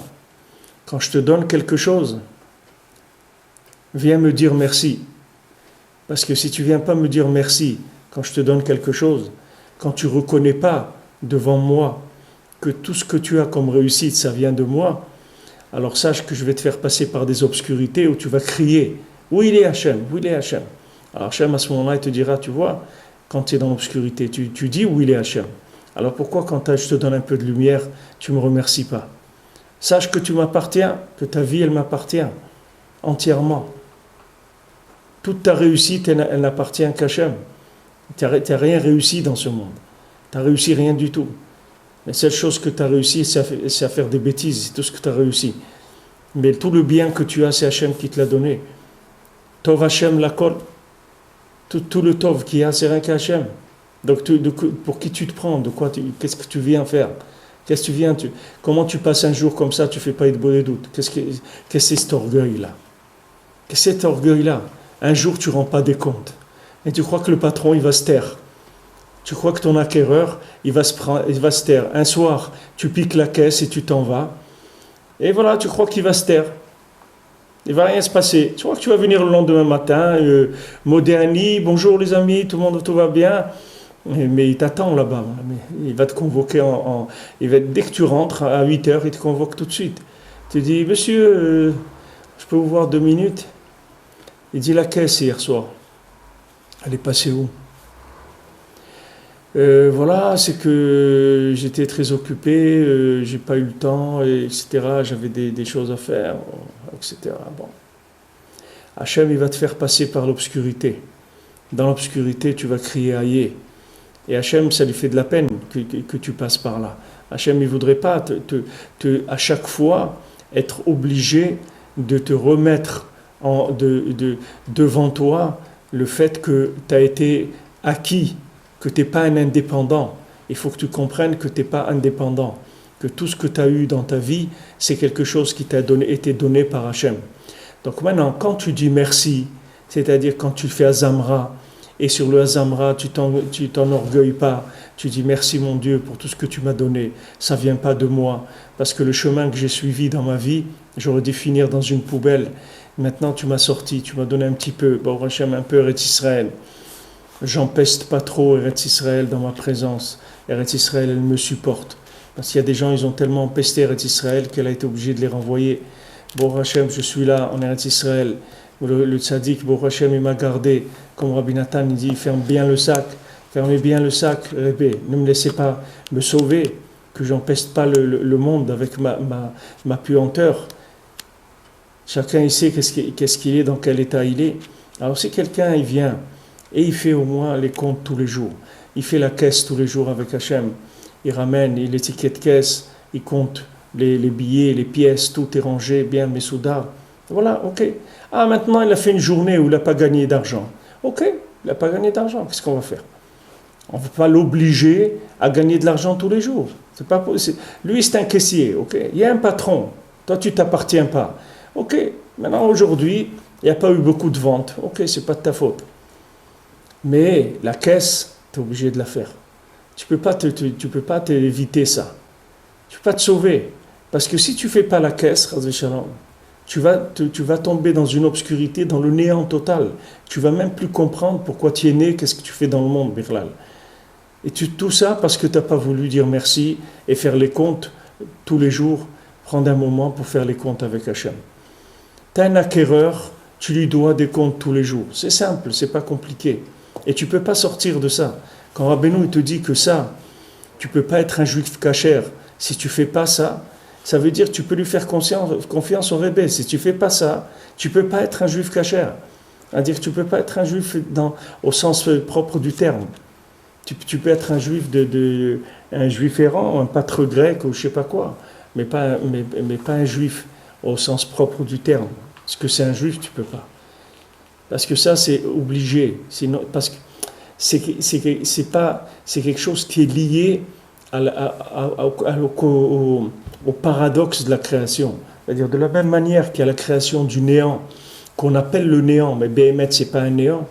quand je te donne quelque chose, viens me dire merci. Parce que si tu viens pas me dire merci quand je te donne quelque chose, quand tu reconnais pas devant moi que tout ce que tu as comme réussite, ça vient de moi, alors sache que je vais te faire passer par des obscurités où tu vas crier « Où il est Hachem? Où il est Hachem ?» Alors Hachem, à ce moment-là, il te dira, tu vois, quand tu es dans l'obscurité, tu dis « Où il est Hachem ?» Alors pourquoi quand je te donne un peu de lumière, tu ne me remercies pas? Sache que tu m'appartiens, que ta vie, elle m'appartient entièrement. Toute ta réussite, elle n'appartient qu'Hachem. Tu n'as rien réussi dans ce monde. Tu n'as réussi rien du tout. La seule chose que tu as réussi, c'est à faire des bêtises. C'est tout ce que tu as réussi. Mais tout le bien que tu as, c'est Hachem qui te l'a donné. Tov Hachem lakol. Tout le tov qu'il y a, c'est rien qu'Hachem. Donc pour qui tu te prends? Qu'est-ce que tu viens faire? Comment tu passes un jour comme ça, tu ne fais pas de beau doute? Qu'est-ce que c'est cet orgueil-là? Qu'est-ce que c'est cet orgueil-là? Un jour, tu ne rends pas des comptes. Et tu crois que le patron, il va se taire. Tu crois que ton acquéreur, il va se taire. Un soir, tu piques la caisse et tu t'en vas. Et voilà, tu crois qu'il va se taire. Il ne va rien se passer. Tu crois que tu vas venir le lendemain matin, Modéani, bonjour les amis, tout va bien. Mais il t'attend là-bas. Il va te convoquer dès que tu rentres, à 8h, il te convoque tout de suite. Tu dis, monsieur, je peux vous voir 2 minutes? Il dit, la caisse hier soir. Elle est passée où? Voilà, c'est que j'étais très occupé, j'ai pas eu le temps, etc. J'avais des choses à faire, etc. Bon. Hachem, il va te faire passer par l'obscurité. Dans l'obscurité, tu vas crier Aïe. Et Hachem, ça lui fait de la peine que tu passes par là. Hachem, il ne voudrait pas à chaque fois être obligé de te remettre devant toi le fait que tu as été acquis, que tu n'es pas un indépendant. Il faut que tu comprennes que tu n'es pas indépendant, que tout ce que tu as eu dans ta vie, c'est quelque chose qui t'a été donné par Hachem. Donc maintenant, quand tu dis merci, c'est-à-dire quand tu fais Azamra, et sur le Azamra, tu t'enorgueilles pas, tu dis merci mon Dieu pour tout ce que tu m'as donné, ça ne vient pas de moi, parce que le chemin que j'ai suivi dans ma vie, j'aurais dû finir dans une poubelle. Maintenant tu m'as sorti, tu m'as donné un petit peu, bon Hachem, un peu Eretz Israël. J'empeste pas trop Eretz Israël dans ma présence. Eretz Israël, elle me supporte. Parce qu'il y a des gens, ils ont tellement empesté Eretz Israël qu'elle a été obligée de les renvoyer. Bon Hachem, je suis là en Eretz Israël. Le tzaddik, bon Hachem, il m'a gardé. Comme Rabbi Nathan, il dit, fermez bien le sac, Rebbe. Ne me laissez pas me sauver, que j'empeste pas le monde avec ma puanteur. Chacun, il sait qu'est-ce qu'il est, dans quel état il est. Alors si quelqu'un, il vient, et il fait au moins les comptes tous les jours. Il fait la caisse tous les jours avec Hachem. Il ramène l'étiquette caisse, il compte les billets, les pièces, tout est rangé, bien, Mesouda. Voilà, ok. Ah, maintenant, il a fait une journée où il n'a pas gagné d'argent. Ok, il n'a pas gagné d'argent, qu'est-ce qu'on va faire? On ne peut pas l'obliger à gagner de l'argent tous les jours. C'est pas possible. Lui, c'est un caissier, ok. Il y a un patron, toi, tu ne t'appartiens pas. Ok, maintenant, aujourd'hui, il n'y a pas eu beaucoup de ventes. Ok, ce n'est pas de ta faute. Mais la caisse, tu es obligé de la faire. Tu peux pas t'éviter ça. Tu ne peux pas te sauver. Parce que si tu ne fais pas la caisse, tu vas tomber dans une obscurité, dans le néant total. Tu ne vas même plus comprendre pourquoi tu es né, qu'est-ce que tu fais dans le monde, Birlal. Et tout ça parce que tu n'as pas voulu dire merci et faire les comptes tous les jours, prendre un moment pour faire les comptes avec Hachem. Tu as un acquéreur, tu lui dois des comptes tous les jours. C'est simple, c'est pas compliqué. Et tu ne peux pas sortir de ça. Quand Rabbeinu il te dit que ça, tu ne peux pas être un juif kasher. Si tu ne fais pas ça, ça veut dire que tu peux lui faire confiance au Rebbe. Si tu ne fais pas ça, tu ne peux pas être un juif kasher. C'est-à-dire que tu ne peux pas être un juif au sens propre du terme. Tu peux être un juif, un juif errant, un pâtre grec ou je ne sais pas quoi, mais pas un juif au sens propre du terme. Parce que c'est un juif, tu ne peux pas. Parce que ça, c'est obligé. Sinon, parce que c'est quelque chose qui est lié au paradoxe de la création. C'est-à-dire de la même manière qu'il y a la création du néant, qu'on appelle le néant, mais Béhémet, ce n'est pas un néant,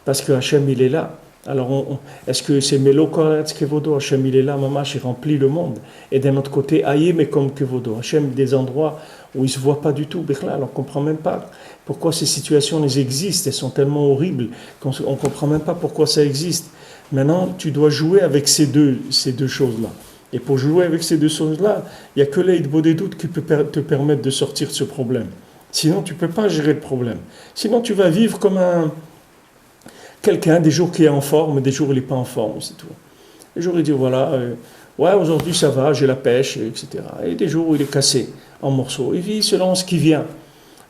parce que Hachem, il est là. Alors, est-ce que c'est Melo Koretz Kevodo? Hachem, il est là, Mamash, il remplit le monde. Et d'un autre côté, Aïe, mais comme Kevodo. Hachem, des endroits où il ne se voit pas du tout, Bechla, on ne comprend même pas pourquoi ces situations elles existent, elles sont tellement horribles qu'on ne comprend même pas pourquoi ça existe. Maintenant, tu dois jouer avec ces deux choses-là. Et pour jouer avec ces deux choses-là, il n'y a que l'aide des doutes qui peut te permettre de sortir de ce problème. Sinon, tu ne peux pas gérer le problème. Sinon, tu vas vivre comme quelqu'un, des jours qui est en forme, des jours il n'est pas en forme, c'est tout. Des jours il dit, voilà, ouais, aujourd'hui ça va, j'ai la pêche, etc. Et des jours où il est cassé en morceaux. Il vit selon ce qui vient.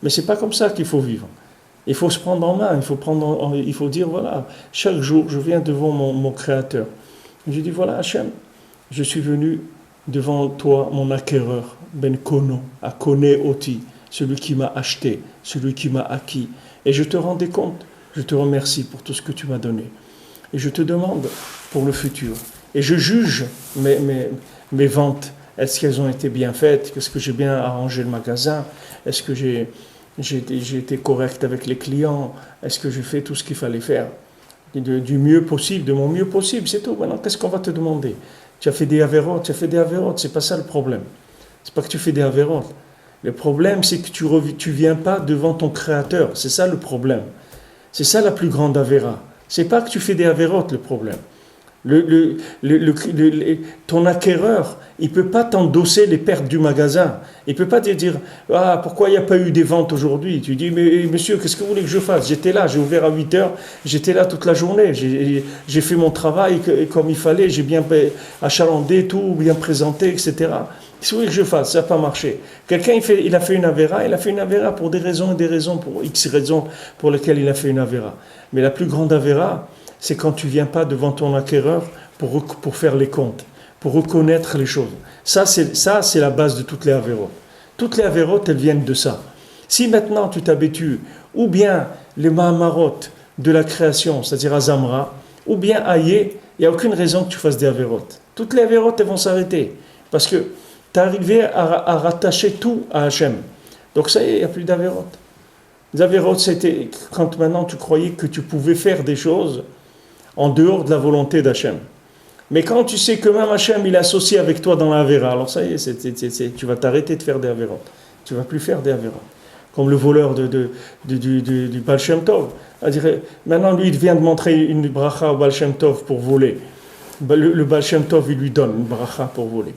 Mais ce n'est pas comme ça qu'il faut vivre. Il faut se prendre en main, il faut dire, voilà, chaque jour, je viens devant mon Créateur. Je dis, voilà, Hachem, je suis venu devant toi, mon acquéreur, Ben Kono, Akone Oti, celui qui m'a acheté, celui qui m'a acquis. Et je te rends des comptes, je te remercie pour tout ce que tu m'as donné. Et je te demande pour le futur. Et je juge mes ventes. Est-ce qu'elles ont été bien faites? Est-ce que j'ai bien arrangé le magasin? Est-ce que j'ai été correct avec les clients? Est-ce que j'ai fait tout ce qu'il fallait faire? Du mieux possible, de mon mieux possible, c'est tout. Maintenant, qu'est-ce qu'on va te demander? Tu as fait des avérotes, c'est pas ça le problème. C'est pas que tu fais des avérotes. Le problème, c'est que tu viens pas devant ton Créateur. C'est ça le problème. C'est ça la plus grande avéra. C'est pas que tu fais des avérotes le problème. Ton acquéreur, il ne peut pas t'endosser les pertes du magasin. Il ne peut pas te dire ah, pourquoi il n'y a pas eu des ventes aujourd'hui. Tu dis mais monsieur, qu'est-ce que vous voulez que je fasse? J'étais là, j'ai ouvert à 8 heures, j'étais là toute la journée. J'ai fait mon travail comme il fallait, j'ai bien achalandé tout, bien présenté, etc. Qu'est-ce que vous voulez que je fasse? Ça n'a pas marché. Quelqu'un il a fait une avéra pour des raisons, pour X raisons pour lesquelles il a fait une avéra. Mais la plus grande avéra, c'est quand tu ne viens pas devant ton acquéreur pour faire les comptes, pour reconnaître les choses. Ça, c'est la base de toutes les avérotes. Toutes les avérotes, elles viennent de ça. Si maintenant tu t'habitues, ou bien les mahamarot de la création, c'est-à-dire Azamra, ou bien Aïe, il n'y a aucune raison que tu fasses des avérotes. Toutes les avérotes, elles vont s'arrêter. Parce que tu es arrivé à rattacher tout à Hachem. Donc ça y est, il n'y a plus d'avérotes. Les avérotes, c'était quand maintenant tu croyais que tu pouvais faire des choses en dehors de la volonté d'Hachem. Mais quand tu sais que même Hachem, il est associé avec toi dans l'Avera, alors ça y est, tu vas t'arrêter de faire des Avérotes. Tu ne vas plus faire des Avérotes. Comme le voleur du Baal Shem Tov. Maintenant, lui, il vient de montrer une bracha au Baal Shem Tov pour voler. Le Baal Shem Tov, il lui donne une bracha pour voler.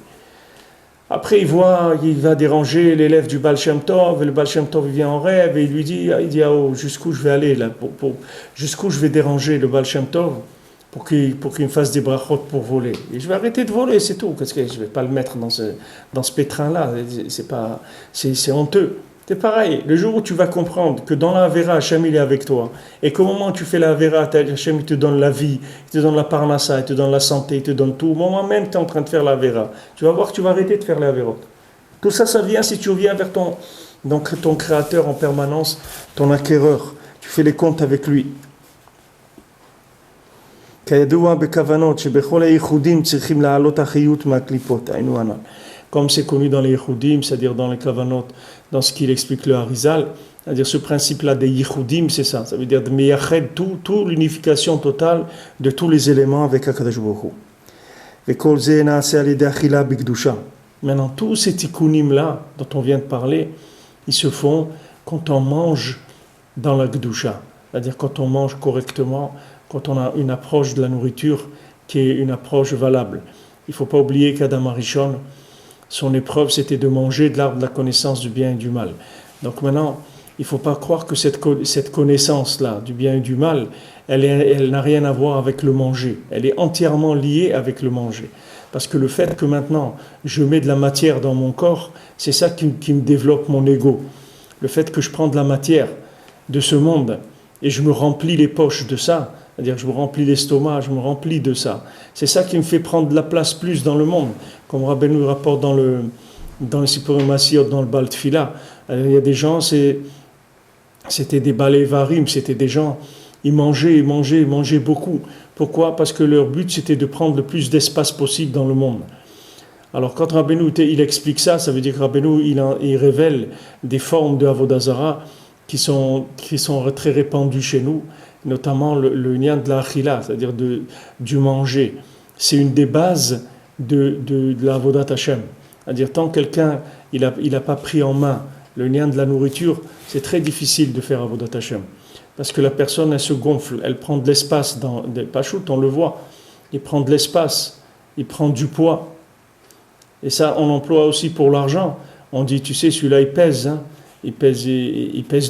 Après, il va déranger l'élève du Baal Shem Tov, et le Baal Shem Tov il vient en rêve, et il dit oh, jusqu'où je vais aller là, jusqu'où je vais déranger le Baal Shem Tov pour qu'il me fasse des brachot pour voler. Et je vais arrêter de voler, c'est tout, parce que je ne vais pas le mettre dans ce pétrin-là, c'est honteux. C'est pareil, le jour où tu vas comprendre que dans la Avera, Hachem il est avec toi, et qu'au moment où tu fais la Avera, Hachem il te donne la vie, il te donne la parnassa, il te donne la santé, il te donne tout, au moment même tu es en train de faire la Avera, tu vas voir que tu vas arrêter de faire la Averot. Tout ça, ça vient si tu viens vers ton Créateur en permanence, ton acquéreur, tu fais les comptes avec lui. Comme c'est connu dans les Yehudim, c'est-à-dire dans les Kavanot, dans ce qu'il explique le Harizal, c'est-à-dire ce principe-là des Yehudim, c'est ça. Ça veut dire de meyached, tout l'unification totale de tous les éléments avec HaKadosh Baruch Hu. Maintenant, tous ces tikkunim-là dont on vient de parler, ils se font quand on mange dans la Gdusha. C'est-à-dire quand on mange correctement, quand on a une approche de la nourriture qui est une approche valable. Il ne faut pas oublier qu'Adam Arishon, son épreuve, c'était de manger de l'arbre de la connaissance du bien et du mal. Donc maintenant, il ne faut pas croire que cette connaissance-là du bien et du mal, elle n'a rien à voir avec le manger. Elle est entièrement liée avec le manger. Parce que le fait que maintenant je mets de la matière dans mon corps, c'est ça qui me développe mon ego. Le fait que je prends de la matière de ce monde et je me remplis les poches de ça, c'est-à-dire je me remplis l'estomac, je me remplis de ça. C'est ça qui me fait prendre de la place plus dans le monde. Comme Rabbeinu rapporte dans le Sipurim Masiyot, dans le Baal Tfila, il y a des gens, c'était des balais varim, c'était des gens, ils mangeaient beaucoup. Pourquoi? Parce que leur but c'était de prendre le plus d'espace possible dans le monde. Alors quand Rabbeinu il explique ça, ça veut dire que Rabbeinu il révèle des formes de Avodah Zara qui sont très répandues chez nous, notamment le lien de la achila, c'est-à-dire du manger. C'est une des bases de la Avodat Hashem. C'est-à-dire tant que quelqu'un il a pas pris en main le lien de la nourriture, c'est très difficile de faire Avodat Hashem. Parce que la personne, elle se gonfle, elle prend de l'espace dans des pachout, on le voit. Il prend de l'espace, il prend du poids. Et ça, on l'emploie aussi pour l'argent. On dit, tu sais, celui-là, il pèse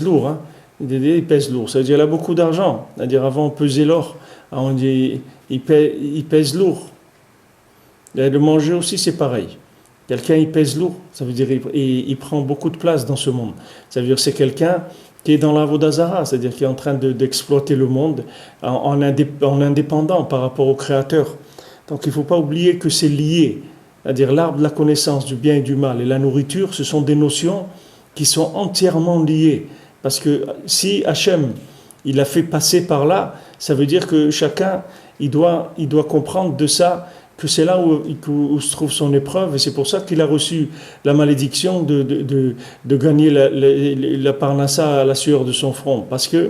lourd. Hein. Il pèse lourd. Ça veut dire qu'il a beaucoup d'argent. C'est-à-dire, avant, on pesait l'or. On dit, il pèse lourd. Et le manger aussi, c'est pareil. Quelqu'un, il pèse lourd. Ça veut dire qu'il prend beaucoup de place dans ce monde. Ça veut dire que c'est quelqu'un qui est dans la Avodah Zara, c'est-à-dire qui est en train d'exploiter le monde en indépendant par rapport au Créateur. Donc il ne faut pas oublier que c'est lié. C'est-à-dire l'arbre de la connaissance du bien et du mal et la nourriture, ce sont des notions qui sont entièrement liées. Parce que si Hachem, il a fait passer par là, ça veut dire que chacun, il doit comprendre de ça, que c'est là où se trouve son épreuve, et c'est pour ça qu'il a reçu la malédiction de gagner la parnassa à la sueur de son front. Parce que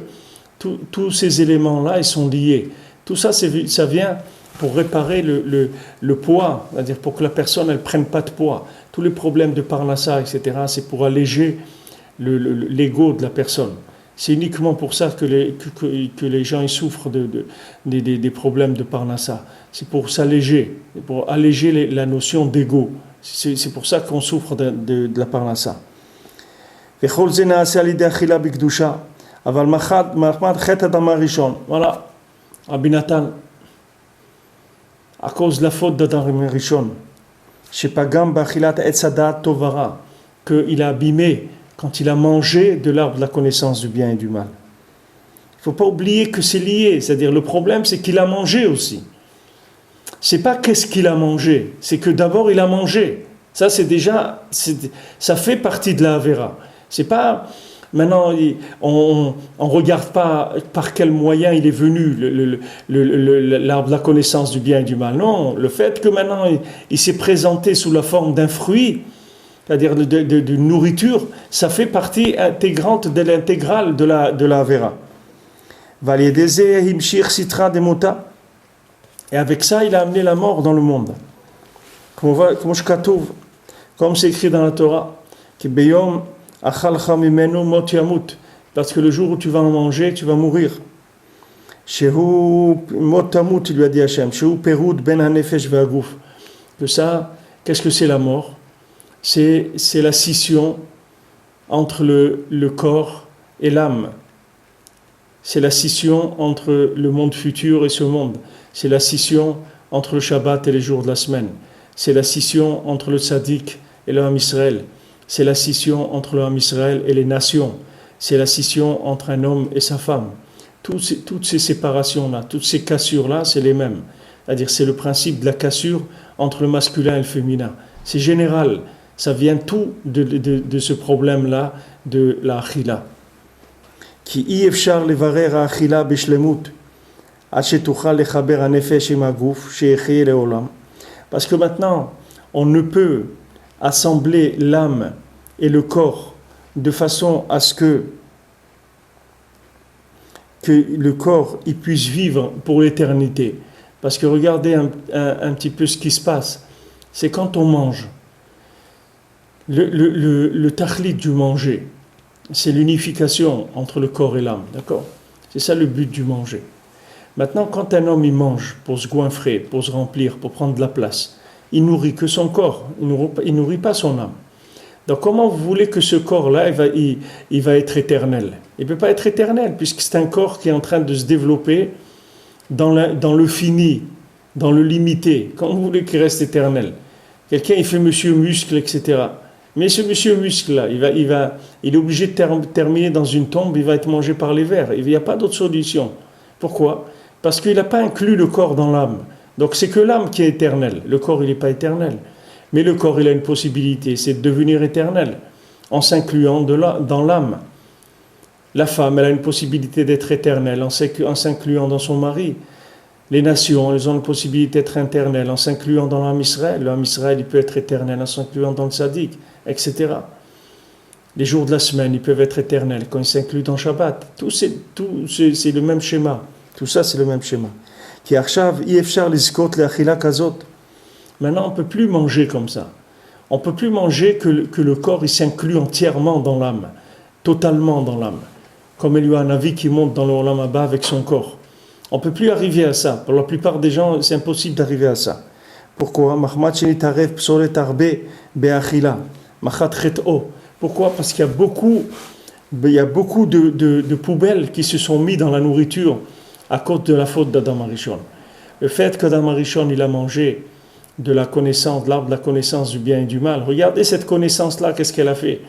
tous ces éléments-là, ils sont liés. Tout ça, ça vient pour réparer le poids, c'est-à-dire pour que la personne ne prenne pas de poids. Tous les problèmes de parnassa, etc., c'est pour alléger l'ego de la personne. C'est uniquement pour ça que les gens ils souffrent des problèmes de parnassa. C'est pour s'alléger, pour alléger la notion d'ego. C'est pour ça qu'on souffre de la parnassa. Voilà, Rabbi Nathan, à cause de la faute d'Adam Rishon, qu'il a abîmé quand il a mangé de l'arbre de la connaissance du bien et du mal. Il ne faut pas oublier que c'est lié, c'est-à-dire le problème c'est qu'il a mangé aussi. C'est pas qu'est-ce qu'il a mangé, c'est que d'abord il a mangé. Ça c'est déjà, ça fait partie de la Avera. C'est pas, maintenant on regarde pas par quel moyen il est venu l'arbre de la connaissance du bien et du mal. Non, le fait que maintenant il s'est présenté sous la forme d'un fruit, c'est-à-dire de nourriture, ça fait partie intégrante de l'intégrale de la Avera. Et avec ça, il a amené la mort dans le monde. Comme c'est écrit dans la Torah, parce que le jour où tu vas en manger, tu vas mourir. Il lui a dit Hachem, que ça, qu'est-ce que c'est la mort? C'est la scission entre le corps et l'âme. C'est la scission entre le monde futur et ce monde. C'est la scission entre le Shabbat et les jours de la semaine. C'est la scission entre le tzaddik et le Ham Israël. C'est la scission entre le Ham Israël et les nations. C'est la scission entre un homme et sa femme. Toutes ces séparations-là, toutes ces cassures-là, c'est les mêmes. C'est-à-dire c'est le principe de la cassure entre le masculin et le féminin. C'est général. Ça vient tout de ce problème-là de la achila. Qui yefshar levarer achila bishlemut, achetochal lechaber hanefesh im haguf sheechie leolam. Parce que maintenant, on ne peut assembler l'âme et le corps de façon à ce que le corps il puisse vivre pour l'éternité. Parce que regardez un petit peu ce qui se passe. C'est quand on mange. Le tahlit du manger, c'est l'unification entre le corps et l'âme, d'accord? C'est ça le but du manger. Maintenant, quand un homme il mange pour se goinfrer, pour se remplir, pour prendre de la place, il nourrit que son corps, il nourrit pas son âme. Donc comment vous voulez que ce corps-là, il va être éternel? Il ne peut pas être éternel, puisque c'est un corps qui est en train de se développer dans le fini dans le limité. Quand vous voulez qu'il reste éternel. Quelqu'un, il fait monsieur muscle, etc. Mais ce monsieur muscle-là, il est obligé de terminer dans une tombe, il va être mangé par les vers. Il n'y a pas d'autre solution. Pourquoi? Parce qu'il n'a pas inclus le corps dans l'âme. Donc c'est que l'âme qui est éternelle. Le corps, il n'est pas éternel. Mais le corps, il a une possibilité, c'est de devenir éternel, en s'incluant dans l'âme. La femme, elle a une possibilité d'être éternelle, en s'incluant dans son mari. Les nations, elles ont une possibilité d'être éternelles, en s'incluant dans l'âme Israël. L'âme Israël, il peut être éternel en s'incluant dans le Sadiq, etc. Les jours de la semaine, ils peuvent être éternels quand ils s'incluent dans Shabbat. Tout c'est le même schéma. Tout ça, c'est le même schéma. Maintenant, on ne peut plus manger comme ça. On ne peut plus manger que le corps il s'inclut entièrement dans l'âme, totalement dans l'âme. Comme il y a un avis qui monte dans le Olam Haba avec son corps. On ne peut plus arriver à ça. Pour la plupart des gens, c'est impossible d'arriver à ça. Pourquoi? Pourquoi? Parce qu'il y a beaucoup de poubelles qui se sont mises dans la nourriture à cause de la faute d'Adam Arishon. Le fait qu'Adam Arishon il a mangé de la connaissance, de l'arbre de la connaissance du bien et du mal. Regardez cette connaissance-là, qu'est-ce qu'elle a fait?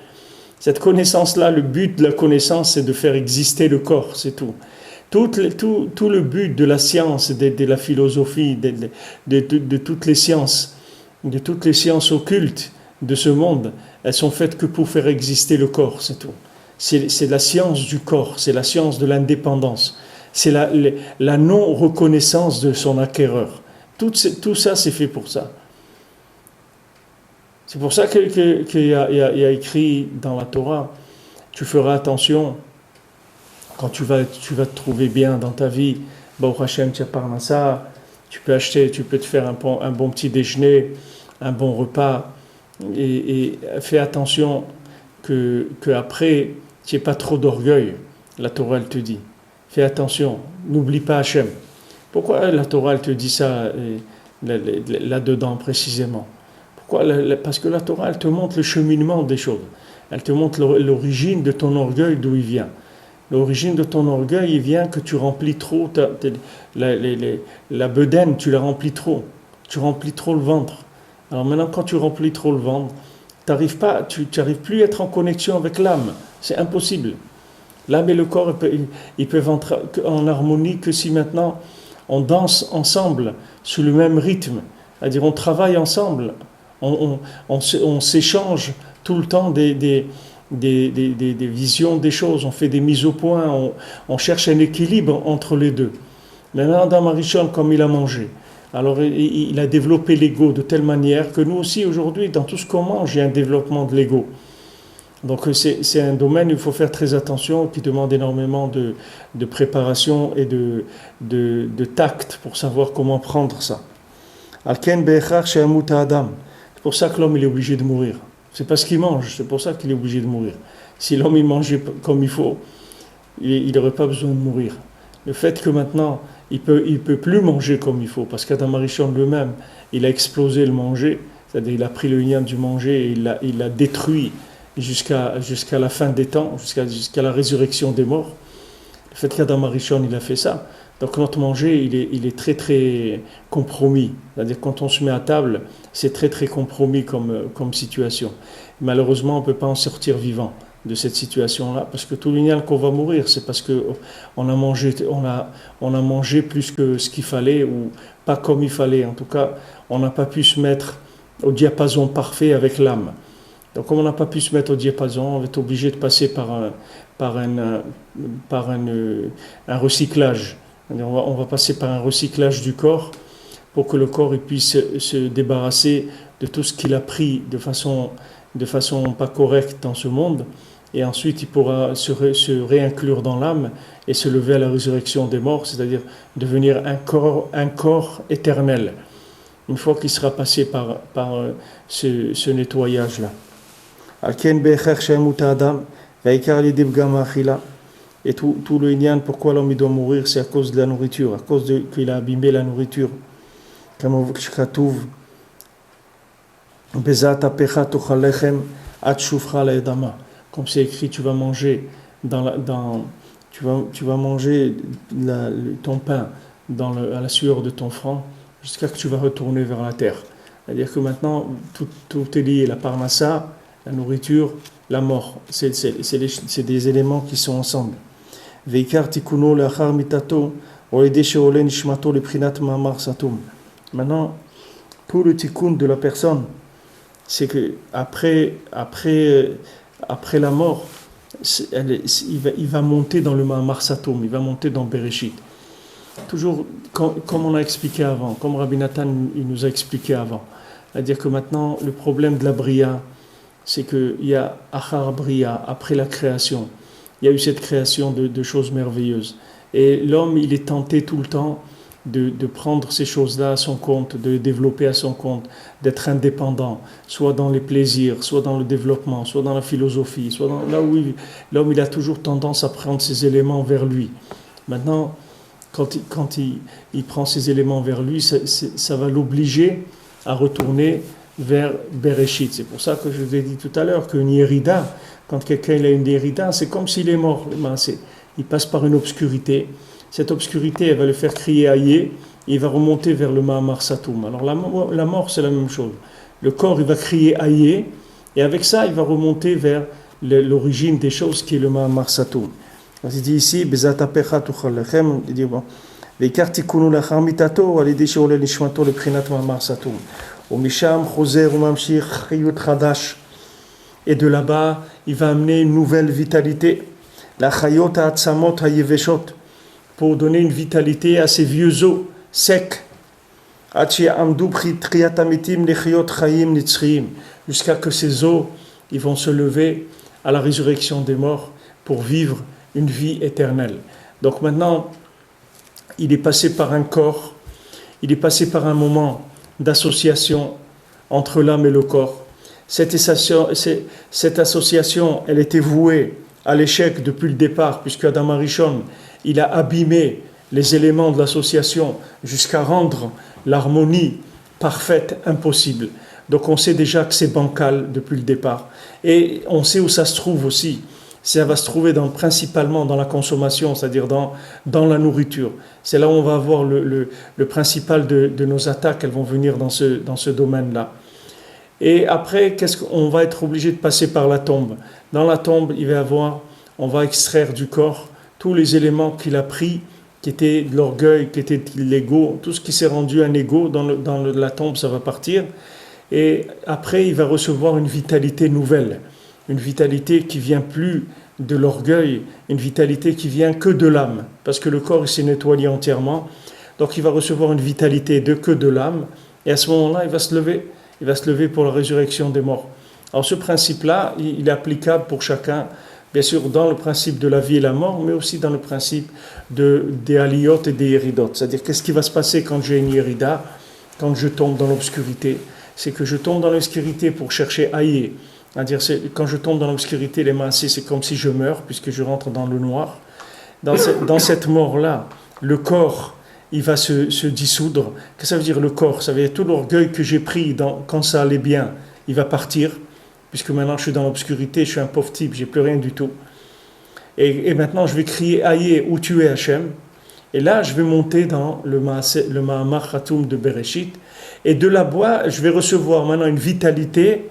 Cette connaissance-là, le but de la connaissance, c'est de faire exister le corps, c'est tout. Tout le but de la science, de la philosophie, de toutes les sciences occultes de ce monde, elles sont faites que pour faire exister le corps, c'est tout. C'est la science du corps, c'est la science de l'indépendance, c'est la non-reconnaissance de son acquéreur. Tout ça, c'est fait pour ça. C'est pour ça qu'il y a écrit dans la Torah, tu feras attention, quand tu vas te trouver bien dans ta vie, Baruch Hashem, tu as parnassa, tu peux te faire un bon petit déjeuner, un bon repas, et fais attention que après, tu n'aies pas trop d'orgueil, la Torah elle te dit. Fais attention, n'oublie pas Hashem. Pourquoi la Torah elle te dit ça là-dedans précisément? Pourquoi? Parce que la Torah elle te montre le cheminement des choses. Elle te montre l'origine de ton orgueil, d'où il vient. L'origine de ton orgueil, il vient que tu remplis trop la bedaine, tu la remplis trop. Tu remplis trop le ventre. Alors maintenant, quand tu remplis trop le ventre, tu n'arrives plus à être en connexion avec l'âme. C'est impossible. L'âme et le corps, ils peuvent entrer en harmonie que si maintenant on danse ensemble sur le même rythme. C'est-à-dire on travaille ensemble, on s'échange tout le temps des visions des choses, on fait des mises au point, on cherche un équilibre entre les deux. Maintenant, Adam Arishon, comme il a mangé, alors il a développé l'ego de telle manière que nous aussi aujourd'hui, dans tout ce qu'on mange, il y a un développement de l'ego. Donc c'est un domaine où il faut faire très attention, qui demande énormément de préparation et de tact pour savoir comment prendre ça. C'est pour ça que l'homme il est obligé de mourir. C'est parce qu'il mange, c'est pour ça qu'il est obligé de mourir. Si l'homme il mangeait comme il faut, il n'aurait pas besoin de mourir. Le fait que maintenant il peut plus manger comme il faut, parce qu'Adam Arishon lui-même, il a explosé le manger, c'est-à-dire il a pris le lien du manger et il l'a détruit jusqu'à la fin des temps, jusqu'à la résurrection des morts. Le fait qu'Adam Arishon il a fait ça, donc notre manger il est très très compromis. C'est-à-dire quand on se met à table, c'est très très compromis comme situation. Malheureusement, on ne peut pas en sortir vivant de cette situation-là, parce que tout l'union qu'on va mourir, c'est parce qu'on a mangé plus que ce qu'il fallait, ou pas comme il fallait. En tout cas, on n'a pas pu se mettre au diapason parfait avec l'âme. Donc comme on n'a pas pu se mettre au diapason, on va être obligé de passer par un recyclage. On va passer par un recyclage du corps pour que le corps il puisse se débarrasser de tout ce qu'il a pris de façon pas correcte dans ce monde, et ensuite il pourra se réinclure dans l'âme et se lever à la résurrection des morts, c'est-à-dire devenir un corps éternel, une fois qu'il sera passé par ce nettoyage-là. Et tout le Inyan, pourquoi l'homme doit mourir, c'est à cause de la nourriture, à cause qu'il a abîmé la nourriture. Comme c'est écrit, tu vas manger ton pain à la sueur de ton front jusqu'à ce que tu vas retourner vers la terre. C'est-à-dire que maintenant, tout est lié, la parnassa, la nourriture, la mort. C'est des éléments qui sont ensemble. Veikar tikuno lachar mitato, oede sheole nishmato le prinat mamar satum. Maintenant, tout le tikkun de la personne, c'est que après la mort, il va monter dans le mamar satum, il va monter dans Bereshit. Toujours, comme on a expliqué avant, comme Rabbi Nathan il nous a expliqué avant, c'est-à-dire que maintenant, le problème de la Bria, c'est qu'il y a Achar Bria, après la création, il y a eu cette création de choses merveilleuses. Et l'homme, il est tenté tout le temps de prendre ces choses-là à son compte, de les développer à son compte, d'être indépendant, soit dans les plaisirs, soit dans le développement, soit dans la philosophie, soit là où l'homme il a toujours tendance à prendre ces éléments vers lui. Maintenant, quand il prend ces éléments vers lui, ça va l'obliger à retourner vers Bereshit. C'est pour ça que je vous ai dit tout à l'heure qu'une Yerida, quand quelqu'un a une Yerida, c'est comme s'il est mort. Il passe par une obscurité. Cette obscurité, elle va le faire crier aïe, et il va remonter vers le Mahamar Satum. Alors la mort, c'est la même chose. Le corps, il va crier aïe, et avec ça, il va remonter vers l'origine des choses qui est le Mahamar Satum. Il dit ici, Bezatapecha tuchal lechem, il dit bon, Veikar tikunu lachar mitato, alidé sheole nishmato le prinat Mahamar Satum. Umisham choser umamshir chiyut chadash. Et de là-bas, il va amener une nouvelle vitalité. La chayot ha'atzamot ha'yeveshot, pour donner une vitalité à ces vieux os secs. Jusqu'à que ces os ils vont se lever à la résurrection des morts pour vivre une vie éternelle. Donc maintenant, il est passé par un corps, il est passé par un moment d'association entre l'âme et le corps. Cette association, elle était vouée à l'échec depuis le départ, puisque Adam Arishon, il a abîmé les éléments de l'association jusqu'à rendre l'harmonie parfaite impossible. Donc on sait déjà que c'est bancal depuis le départ. Et on sait où ça se trouve aussi. Ça va se trouver principalement dans la consommation, c'est-à-dire dans la nourriture. C'est là où on va avoir le principal de nos attaques, elles vont venir dans ce domaine-là. Et après, on va être obligé de passer par la tombe. Dans la tombe, on va extraire du corps tous les éléments qu'il a pris, qui étaient de l'orgueil, qui étaient de l'ego, tout ce qui s'est rendu un ego, dans la tombe, ça va partir. Et après, il va recevoir une vitalité nouvelle, une vitalité qui vient plus de l'orgueil, une vitalité qui vient que de l'âme, parce que le corps il s'est nettoyé entièrement. Donc il va recevoir une vitalité que de l'âme, et à ce moment-là, il va se lever pour la résurrection des morts. Alors ce principe-là, il est applicable pour chacun, bien sûr dans le principe de la vie et la mort, mais aussi dans le principe des aliyot et des yeridot. C'est-à-dire, qu'est-ce qui va se passer quand j'ai une yerida, quand je tombe dans l'obscurité? C'est que je tombe dans l'obscurité pour chercher aïe. C'est-à-dire, quand je tombe dans l'obscurité, les mains, c'est comme si je meurs, puisque je rentre dans le noir. Dans cette mort-là, le corps, il va se dissoudre. Qu'est-ce que ça veut dire le corps? Ça veut dire tout l'orgueil que j'ai pris quand ça allait bien, il va partir. Puisque maintenant je suis dans l'obscurité, je suis un pauvre type, j'ai plus rien du tout. Et maintenant je vais crier aïe, où tu es Hachem. Et là je vais monter dans le Mahamar Khatoum de Bereshit. Et de là-bas, je vais recevoir maintenant une vitalité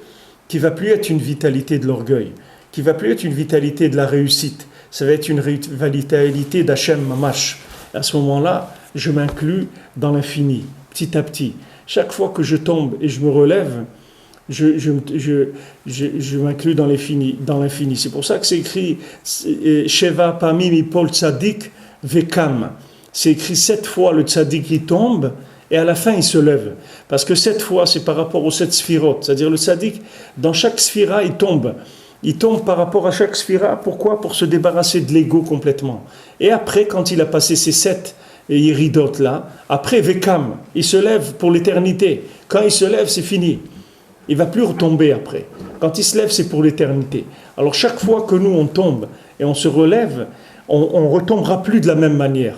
qui va plus être une vitalité de l'orgueil, qui va plus être une vitalité de la réussite. Ça va être une vitalité d'Hachem Mamash. À ce moment-là, je m'inclus dans l'infini, petit à petit. Chaque fois que je tombe et je me relève, je m'inclus dans l'infini. C'est pour ça que c'est écrit Sheva Pamim Ipol Tzadik Vekam. C'est écrit 7 fois le Tzadik il tombe et à la fin il se lève. Parce que 7 fois c'est par rapport aux 7 sphirot. C'est-à-dire le Tzadik, dans chaque sphira il tombe. Il tombe par rapport à chaque sphira. Pourquoi? Pour se débarrasser de l'ego complètement. Et après, quand il a passé ces 7 yeridot là, après Vekam, il se lève pour l'éternité. Quand il se lève, c'est fini. Il ne va plus retomber après. Quand il se lève, c'est pour l'éternité. Alors chaque fois que nous, on tombe et on se relève, on ne retombera plus de la même manière.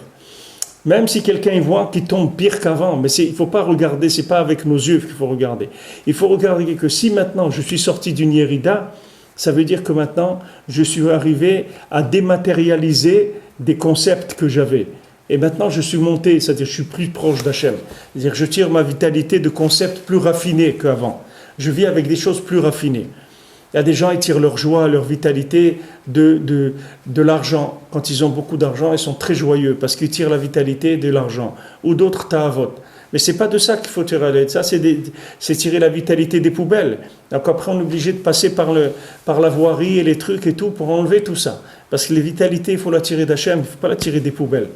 Même si quelqu'un voit qu'il tombe pire qu'avant, mais il ne faut pas regarder, ce n'est pas avec nos yeux qu'il faut regarder. Il faut regarder que si maintenant je suis sorti d'une Yerida, ça veut dire que maintenant je suis arrivé à dématérialiser des concepts que j'avais. et maintenant je suis monté, c'est-à-dire je suis plus proche d'Hachem. C'est-à-dire je tire ma vitalité de concepts plus raffinés qu'avant. Je vis avec des choses plus raffinées. Il y a des gens, ils tirent leur joie, leur vitalité de l'argent. Quand ils ont beaucoup d'argent, ils sont très joyeux parce qu'ils tirent la vitalité de l'argent. Ou d'autres ta'avot. Mais c'est pas de ça qu'il faut tirer l'aide. Ça, c'est tirer la vitalité des poubelles. Donc après, on est obligé de passer par la voirie et les trucs et tout pour enlever tout ça. Parce que les vitalités, il faut la tirer d'Hachem, il ne faut pas la tirer des poubelles.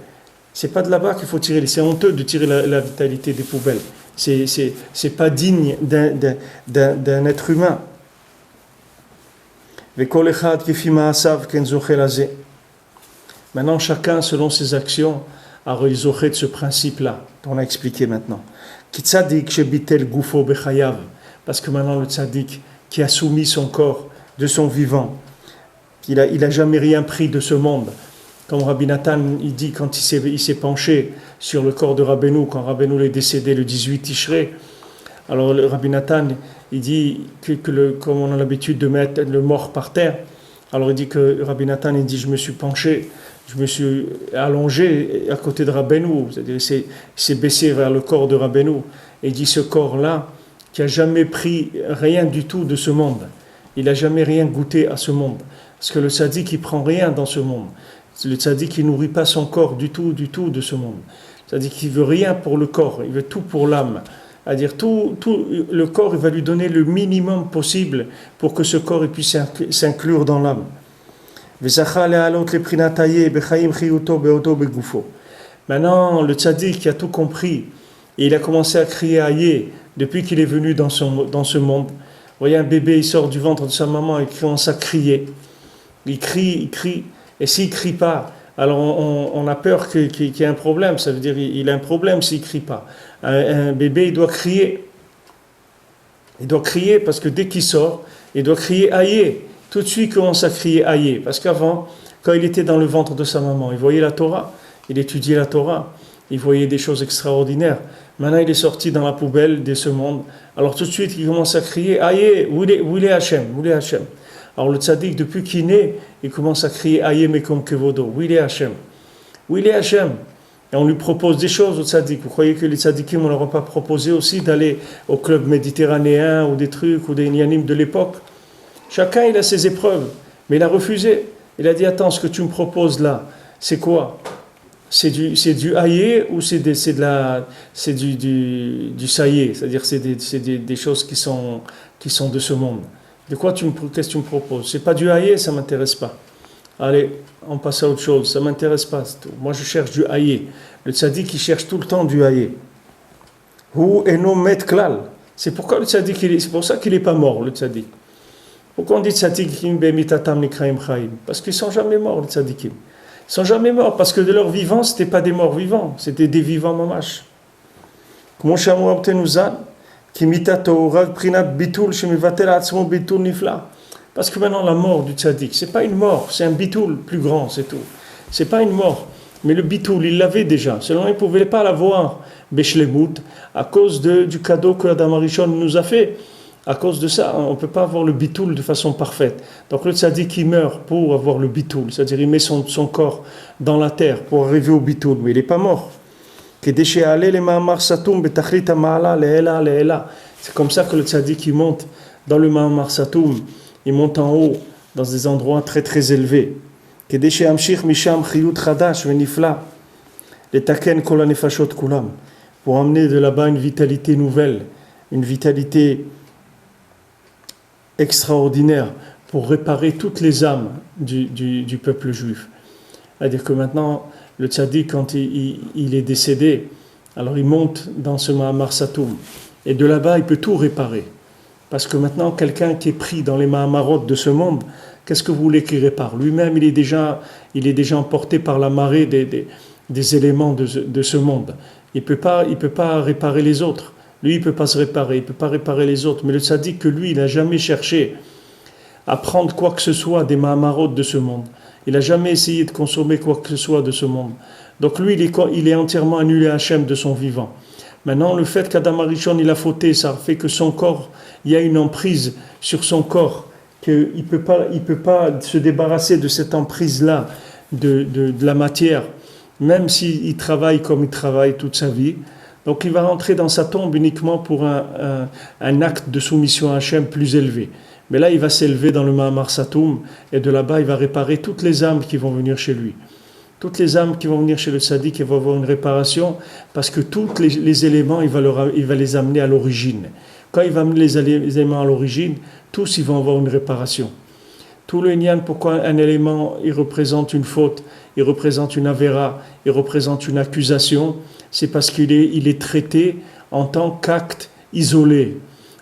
C'est pas de là-bas qu'il faut tirer. C'est honteux de tirer la vitalité des poubelles. C'est pas digne d'un être humain. Maintenant, chacun, selon ses actions, a résoché de ce principe-là, qu'on a expliqué maintenant. Parce que maintenant, le tzaddik qui a soumis son corps de son vivant, il a jamais rien pris de ce monde. Comme Rabbi Nathan, il dit, quand il s'est penché sur le corps de Rabbeinu, quand Rabbeinu est décédé le 18 Tishrei, alors le Rabbi Nathan, il dit comme on a l'habitude de mettre le mort par terre, alors il dit que Rabbi Nathan, il dit, je me suis penché, je me suis allongé à côté de Rabbeinu, c'est-à-dire il s'est baissé vers le corps de Rabbeinu, et il dit, ce corps-là, qui n'a jamais pris rien du tout de ce monde, il n'a jamais rien goûté à ce monde, parce que le tzaddik, il ne prend rien dans ce monde. Le tzaddik, il ne nourrit pas son corps du tout de ce monde. C'est-à-dire qu'il ne veut rien pour le corps, il veut tout pour l'âme. C'est-à-dire tout le corps, il va lui donner le minimum possible pour que ce corps il puisse s'inclure dans l'âme. Maintenant, le tzaddik qui a tout compris, et il a commencé à crier Aïe depuis qu'il est venu dans ce monde. Vous voyez, un bébé, il sort du ventre de sa maman et il commence à crier. Il crie. Et s'il ne crie pas, alors on a peur qu'il y ait un problème. Ça veut dire qu'il a un problème s'il ne crie pas. Un bébé, il doit crier. Il doit crier parce que dès qu'il sort, il doit crier Aïe. Tout de suite, il commence à crier Aïe. Parce qu'avant, quand il était dans le ventre de sa maman, il voyait la Torah, il étudiait la Torah, il voyait des choses extraordinaires. Maintenant, il est sorti dans la poubelle de ce monde. Alors tout de suite, il commence à crier Aïe, où est Hachem, où est Hachem. Alors le tzaddik, depuis qu'il naît, il commence à crier Aïe mekom kevodo, où est Hachem, où est Hachem. Et on lui propose des choses au tzaddik. Vous croyez que les tzaddikim, on ne leur a pas proposé aussi d'aller au club méditerranéen ou des trucs ou des nianim de l'époque? Chacun, il a ses épreuves, mais il a refusé. Il a dit, attends, ce que tu me proposes là, c'est quoi? C'est du aïe ou c'est du saïe, c'est-à-dire c'est des choses qui sont de ce monde. De quoi qu'est-ce que tu me proposes? C'est pas du aïe, ça m'intéresse pas. Allez, on passe à autre chose, ça m'intéresse pas. C'est tout. Moi, je cherche du aïe. Le tzaddik, il cherche tout le temps du aïe. Hu eno met klal. C'est pourquoi le tzaddik, c'est pour ça qu'il est pas mort, le tzaddik. Pourquoi on dit tzaddikim be'mitatam nikraim chaim? Parce qu'ils sont jamais morts, les tzaddikim. Ils sont jamais morts parce que de leur vivant, c'était pas des morts vivants, c'était des vivants mamash. Comme Shamu Abtenuzan, qui mitato rag prinat bitul shemivatel atzmo bitul nifla. Parce que maintenant la mort du tzaddik, c'est pas une mort, c'est un bitul plus grand, c'est tout. C'est pas une mort, mais le bitul, il l'avait déjà. Seulement, il ne pouvait pas l'avoir beshlemut à cause du cadeau que Adam Arishon nous a fait. À cause de ça, on ne peut pas avoir le bitoul de façon parfaite. Donc le tzaddik, il meurt pour avoir le bitoul, c'est-à-dire il met son corps dans la terre pour arriver au bitoul, mais il n'est pas mort. C'est comme ça que le tzaddik, il monte dans le Ma'amar Satoum, il monte en haut, dans des endroits très très élevés. Pour amener de là-bas une vitalité nouvelle, une vitalité extraordinaire pour réparer toutes les âmes du peuple juif. C'est-à-dire que maintenant, le tzaddik, quand il est décédé, alors il monte dans ce Ma'amar Satoum. Et de là-bas, il peut tout réparer. Parce que maintenant, quelqu'un qui est pris dans les Mahamarot de ce monde, qu'est-ce que vous voulez qu'il répare? Lui-même, il est déjà emporté par la marée des éléments de ce monde. Il peut pas réparer les autres. Lui, il ne peut pas se réparer, il ne peut pas réparer les autres. Mais le tzaddik, que lui, il n'a jamais cherché à prendre quoi que ce soit des mahamarot de ce monde. Il n'a jamais essayé de consommer quoi que ce soit de ce monde. Donc lui, il est entièrement annulé à Hachem de son vivant. Maintenant, le fait qu'Adam Arishon, il a fauté, ça fait que son corps, il y a une emprise sur son corps, qu'il ne peut pas se débarrasser de cette emprise-là, de la matière. même s'il travaille comme il travaille toute sa vie. Donc il va rentrer dans sa tombe uniquement pour un acte de soumission à Hachem plus élevé. Mais là, il va s'élever dans le Mahamar Satoum, et de là-bas, il va réparer toutes les âmes qui vont venir chez lui. Toutes les âmes qui vont venir chez le tzaddik, ils vont avoir une réparation, parce que tous les éléments, il va les amener à l'origine. Quand il va amener les éléments à l'origine, tous ils vont avoir une réparation. Tout le Inyan, pourquoi un élément, il représente une faute, il représente une avéra, il représente une accusation, c'est parce qu'il est traité en tant qu'acte isolé.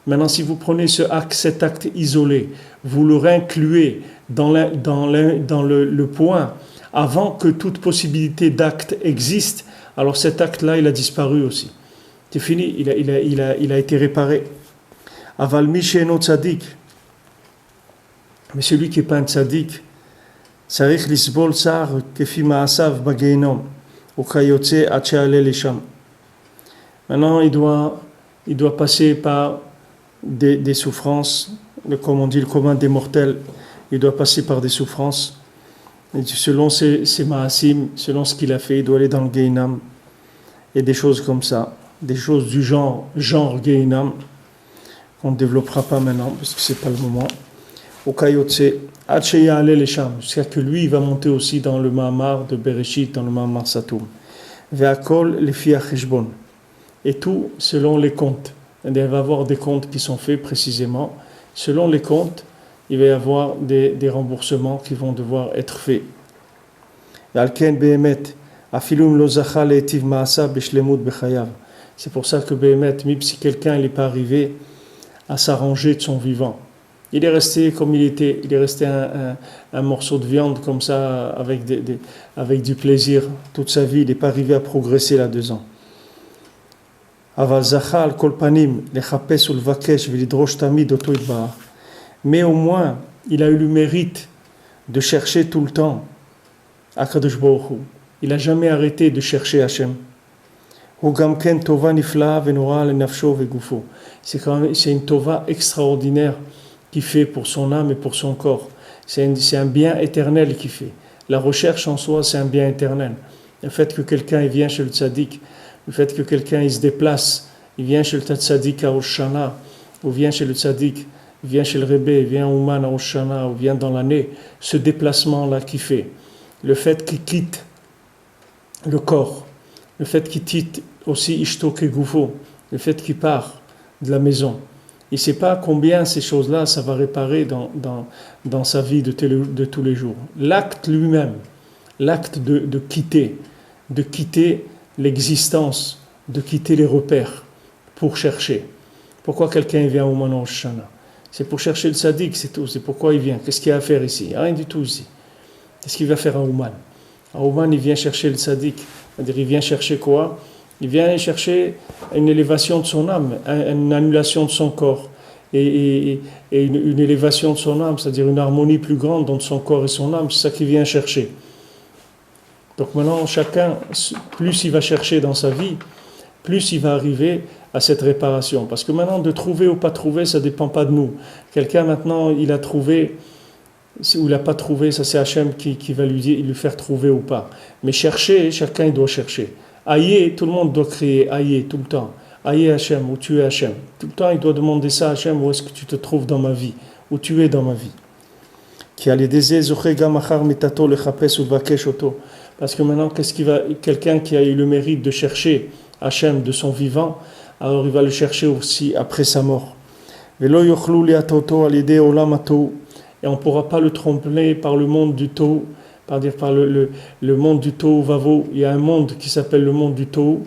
Maintenant, si vous prenez cet acte isolé, vous le réincluez dans le point, avant que toute possibilité d'acte existe, alors cet acte-là, il a disparu aussi. C'est fini, il a été réparé. Aval mi she'eno tzadik. Mais celui qui n'est pas un tzaddik, tzarich lisbol tsar kefi ma'asav bagehinom, ukayotze ad she'ale lesham. Maintenant, il doit passer par des souffrances, comme on dit le commun des mortels, il doit passer par des souffrances. Et selon ses ma'asim, selon ce qu'il a fait, il doit aller dans le Gehinam. Et des choses comme ça, des choses du genre Gehinam, qu'on ne développera pas maintenant, parce que ce n'est pas le moment. Au Kayotse, Hacheya Ale Lesham, c'est-à-dire que lui, il va monter aussi dans le Mahamar de Bereshit, dans le Mahamar Satoum. Ve'akol lefi hacheshbon. Et tout selon les comptes. Il va y avoir des comptes qui sont faits précisément. Selon les comptes, il va y avoir des remboursements qui vont devoir être faits. C'est pour ça que Behemet, même si quelqu'un n'est pas arrivé à s'arranger de son vivant, il est resté comme il était, il est resté un morceau de viande comme ça, avec du plaisir toute sa vie, il n'est pas arrivé à progresser là-dedans. Mais au moins, il a eu le mérite de chercher tout le temps Akadosh Baruch Hu. Il n'a jamais arrêté de chercher Hachem. C'est une tova extraordinaire qu'il fait pour son âme et pour son corps. C'est un bien éternel qu'il fait. La recherche en soi, c'est un bien éternel. Le fait que quelqu'un vient chez le tzaddik, le fait que quelqu'un il se déplace, il vient chez le tzaddik à Rosh Hashanah, ou vient chez le tzaddik, il vient chez le Rebbe, il vient au Man à Rosh Hashanah, ou vient dans l'année, ce déplacement-là qu'il fait, le fait qu'il quitte le corps, le fait qu'il quitte aussi Ishto Kegufo, le fait qu'il part de la maison, il ne sait pas combien ces choses-là, ça va réparer dans sa vie de tous les jours. L'acte lui-même, l'acte de quitter l'existence, de quitter les repères pour chercher. Pourquoi quelqu'un vient au Man Rosh Hashanah? C'est pour chercher le tzaddik, c'est tout. C'est pourquoi il vient. Qu'est-ce qu'il y a à faire ici? Rien du tout ici. Qu'est-ce qu'il va faire à Ouman? À Ouman, il vient chercher le tzaddik. C'est-à-dire, il vient chercher quoi? Il vient chercher une élévation de son âme, une annulation de son corps, et une élévation de son âme, c'est-à-dire une harmonie plus grande entre son corps et son âme. C'est ça qu'il vient chercher. Donc maintenant, chacun, plus il va chercher dans sa vie, plus il va arriver à cette réparation. Parce que maintenant, de trouver ou pas trouver, ça ne dépend pas de nous. Quelqu'un maintenant, il a trouvé, ou il n'a pas trouvé, ça c'est Hachem qui va lui faire trouver ou pas. Mais chercher, chacun il doit chercher. Aïe, tout le monde doit crier Aïe tout le temps. Aïe Hachem, où tu es Hachem. Tout le temps, il doit demander ça à Hachem, où est-ce que tu te trouves dans ma vie, où tu es dans ma vie. Parce que maintenant, quelqu'un qui a eu le mérite de chercher Hachem de son vivant, alors il va le chercher aussi après sa mort. Et on ne pourra pas le tromper par le monde du Tohu, par le monde du Tohu Vavo. Il y a un monde qui s'appelle le monde du Tohu,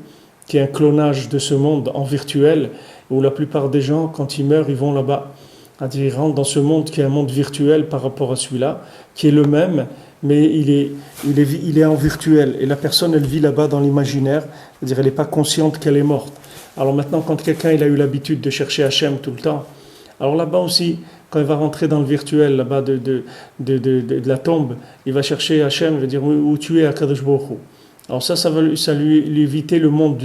qui est un clonage de ce monde en virtuel, où la plupart des gens, quand ils meurent, ils vont là-bas. C'est-à-dire, ils rentrent dans ce monde qui est un monde virtuel par rapport à celui-là, qui est le même, mais il est en virtuel. Et la personne, elle vit là-bas dans l'imaginaire, c'est-à-dire elle n'est pas consciente qu'elle est morte. Alors maintenant, quand quelqu'un il a eu l'habitude de chercher Hachem tout le temps, alors là-bas aussi, quand il va rentrer dans le virtuel, là-bas de la tombe, il va chercher Hachem, il va dire où tu es, Akadosh Baruch Hu. Alors ça va lui éviter le monde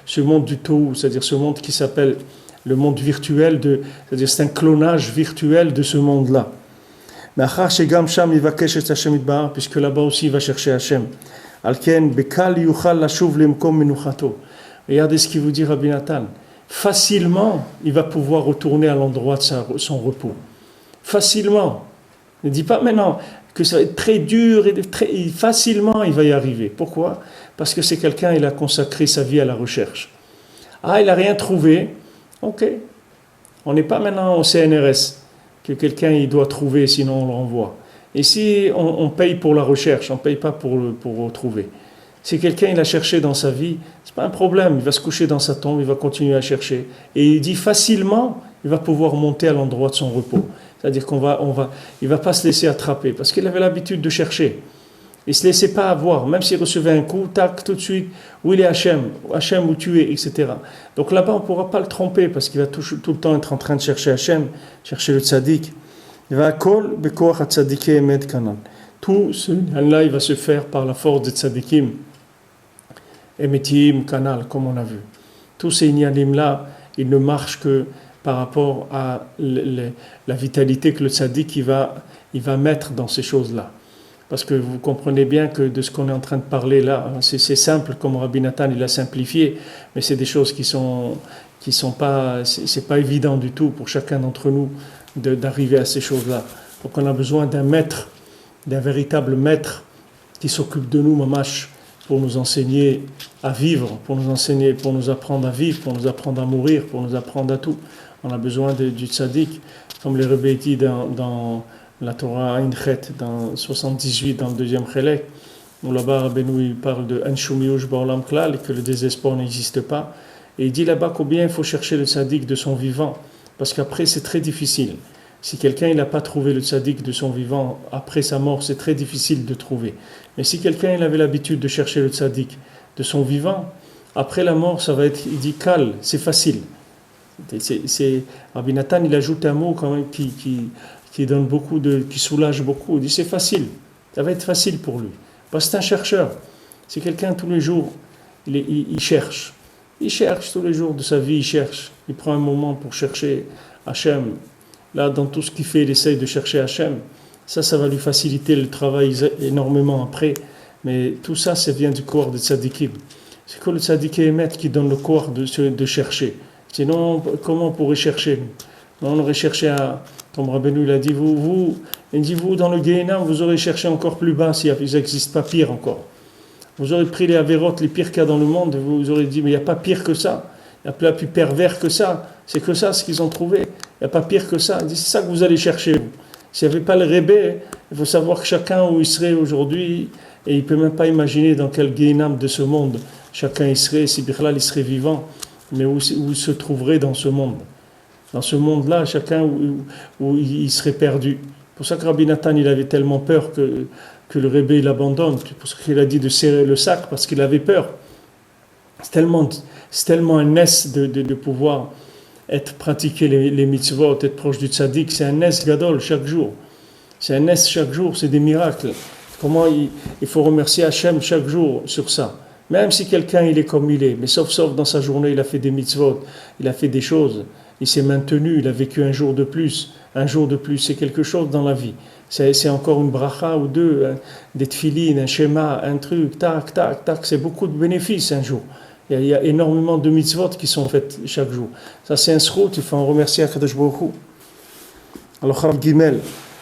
ce monde du Tohu, c'est-à-dire ce monde qui s'appelle le monde virtuel, c'est-à-dire c'est un clonage virtuel de ce monde-là. Puisque là-bas aussi il va chercher Hachem. Alken bekal yuchal lashuv lemkom menuchato. Regardez ce qu'il vous dit Rabbi Nathan. Facilement, il va pouvoir retourner à l'endroit de son repos. Facilement. Ne dis pas maintenant que ça va être très dur et facilement il va y arriver. Pourquoi? Parce que c'est quelqu'un, il a consacré sa vie à la recherche. Ah, il n'a rien trouvé. Ok. On n'est pas maintenant au CNRS que quelqu'un il doit trouver, sinon on le renvoie. Ici, on paye pour la recherche, on ne paye pas pour trouver. Si quelqu'un il a cherché dans sa vie, c'est pas un problème, il va se coucher dans sa tombe, il va continuer à chercher. Et il dit facilement, il va pouvoir monter à l'endroit de son repos. C'est-à-dire il va pas se laisser attraper, parce qu'il avait l'habitude de chercher. Il ne se laissait pas avoir, même s'il recevait un coup, tac, tout de suite, où il est Hachem, Hachem où tu es, etc. Donc là-bas, on ne pourra pas le tromper, parce qu'il va tout le temps être en train de chercher Hachem, chercher le tzaddik. Il va kol bekoach tzaddiké emet kanan. Tout ce là il va se faire par la force des tzaddikim, emetim, kanal, comme on a vu. Tous ces inyanim-là, ils ne marchent que par rapport à la vitalité que le tzaddik il va mettre dans ces choses-là. Parce que vous comprenez bien que de ce qu'on est en train de parler là, c'est simple comme Rabbi Nathan il a simplifié, mais c'est des choses qui sont pas, c'est pas évident du tout pour chacun d'entre nous d'arriver à ces choses-là. Donc on a besoin d'un maître, d'un véritable maître qui s'occupe de nous, mamash, pour nous enseigner à vivre, pour nous apprendre à vivre, pour nous apprendre à mourir, pour nous apprendre à tout. On a besoin du tzaddik, comme les Rebbe dit dans la Torah Ain Chet, dans 78, dans le deuxième Chelek, où là-bas Rabbeinu il parle de En Shumiyush Ba'olam Klal, et que le désespoir n'existe pas. Et il dit là-bas combien il faut chercher le tzaddik de son vivant, parce qu'après c'est très difficile. Si quelqu'un il n'a pas trouvé le tzaddik de son vivant, après sa mort, c'est très difficile de trouver. Mais si quelqu'un il avait l'habitude de chercher le tzaddik de son vivant, après la mort, ça va être, il dit kal, c'est facile. Rabbi Nathan, il ajoute un mot quand même qui donne beaucoup qui soulage beaucoup. Il dit c'est facile, ça va être facile pour lui. Parce que c'est un chercheur. C'est quelqu'un tous les jours, il cherche. Il cherche tous les jours de sa vie, il cherche. Il prend un moment pour chercher Hachem. Là, dans tout ce qu'il fait, il essaye de chercher Hachem. Ça va lui faciliter le travail énormément après. Mais tout ça, ça vient du corps de tzadikim. C'est que le tzaddik émet qui donne le corps de chercher. Sinon, comment on pourrait chercher? On aurait cherché comme Rabbeinu l'a dit, il dit, vous, dans le Gehenam, vous aurez cherché encore plus bas s'il n'existe pas pire encore. Vous aurez pris les avérotes, les pires qu'il y a dans le monde, vous aurez dit, mais il n'y a pas pire que ça. Il n'y a pas plus pervers que ça. C'est que ça, ce qu'ils ont trouvé. Il n'y a pas pire que ça. Il dit, c'est ça que vous allez chercher. S'il n'y avait pas le Rebbe, il faut savoir que chacun où il serait aujourd'hui, et il ne peut même pas imaginer dans quel Gehenam de ce monde chacun il serait, si Bichlal il serait vivant, mais où il se trouverait dans ce monde. Dans ce monde-là, chacun où il serait perdu. C'est pour ça que Rabbi Nathan, il avait tellement peur que le Rebbe il abandonne. C'est pour ça qu'il a dit de serrer le sac, parce qu'il avait peur. C'est tellement un nes de pouvoir pratiquer les mitzvot, être proche du tzaddik. C'est un nes gadol chaque jour. C'est un nes chaque jour, c'est des miracles. Comment il faut remercier Hachem chaque jour sur ça. Même si quelqu'un il est comme il est, mais sauf dans sa journée, il a fait des mitzvot, il a fait des choses, il s'est maintenu, il a vécu un jour de plus. Un jour de plus, c'est quelque chose dans la vie. C'est encore une bracha ou deux, des tfilines, un schéma, un truc, tac, tac, tac. C'est beaucoup de bénéfices un jour. Il y a énormément de mitzvot qui sont faites chaque jour. Ça, c'est un srout, il faut en remercier Akadosh Baruch Hu. Alors, Chav Gimel.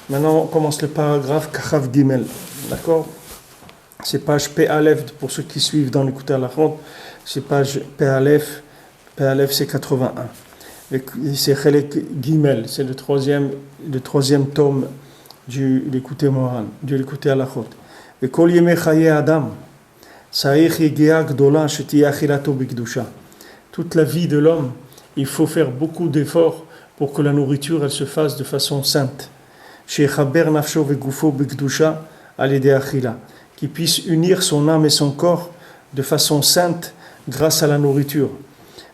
Maintenant, on commence le paragraphe Chav Gimel. D'accord? C'est page P Aleph pour ceux qui suivent dans l'écoute à la ronde. C'est page P Aleph. P Aleph, c'est 81. C'est Chelek Gimel. C'est le troisième tome du l'écouté moral, de l'écouté à la ronde. Et Kol Yemei Chaye Adam. Toute la vie de l'homme, il faut faire beaucoup d'efforts pour que la nourriture elle se fasse de façon sainte. Qui puisse unir son âme et son corps de façon sainte grâce à la nourriture.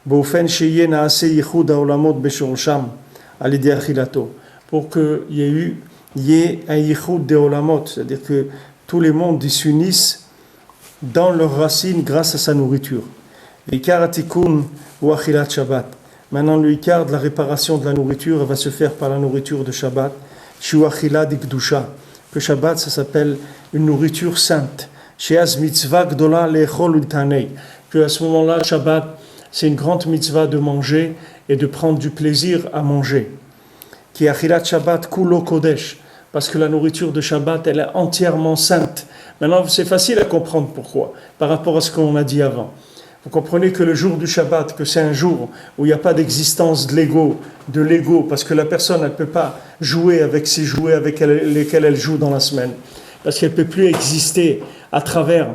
Pour qu'il y ait un yichud de olamot, c'est-à-dire que tous les mondes s'unissent dans leurs racines grâce à sa nourriture. Maintenant, le ikar de la réparation de la nourriture va se faire par la nourriture de Shabbat. Que Shabbat, ça s'appelle une nourriture sainte. Sheaz mitzvah gdola lechol utanei. Que à ce moment-là, Shabbat, c'est une grande mitzvah de manger et de prendre du plaisir à manger. Ki achilat Shabbat kulo kodesh. Parce que la nourriture de Shabbat, elle est entièrement sainte. Maintenant, c'est facile à comprendre pourquoi, par rapport à ce qu'on a dit avant. Vous comprenez que le jour du Shabbat, que c'est un jour où il n'y a pas d'existence de l'ego, parce que la personne, elle ne peut pas jouer avec ces jouets avec lesquels elle joue dans la semaine. Parce qu'elle ne peut plus exister à travers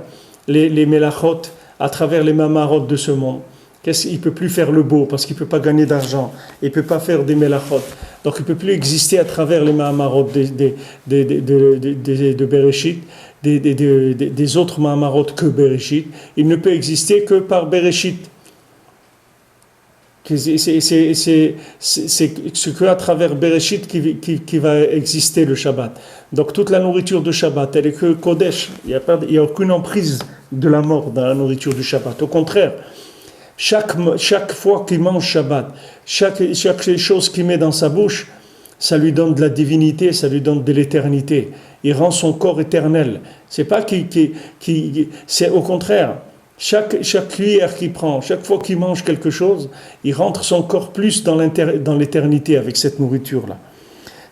les melachot, à travers les mamarot de ce monde. Il ne peut plus faire le beau parce qu'il ne peut pas gagner d'argent. Il ne peut pas faire des melachot. Donc il ne peut plus exister à travers les mamarot de Bereshit, des autres mamarot que Bereshit. Il ne peut exister que par Bereshit. C'est qu'à travers Bereshit qui va exister le Shabbat. Donc toute la nourriture de Shabbat, elle est que Kodesh. Il n'y a aucune emprise de la mort dans la nourriture du Shabbat. Au contraire, chaque fois qu'il mange Shabbat, chaque chose qu'il met dans sa bouche, ça lui donne de la divinité, ça lui donne de l'éternité. Il rend son corps éternel. C'est pas c'est au contraire. Chaque cuillère qu'il prend, chaque fois qu'il mange quelque chose, il rentre son corps plus dans l'éternité avec cette nourriture-là.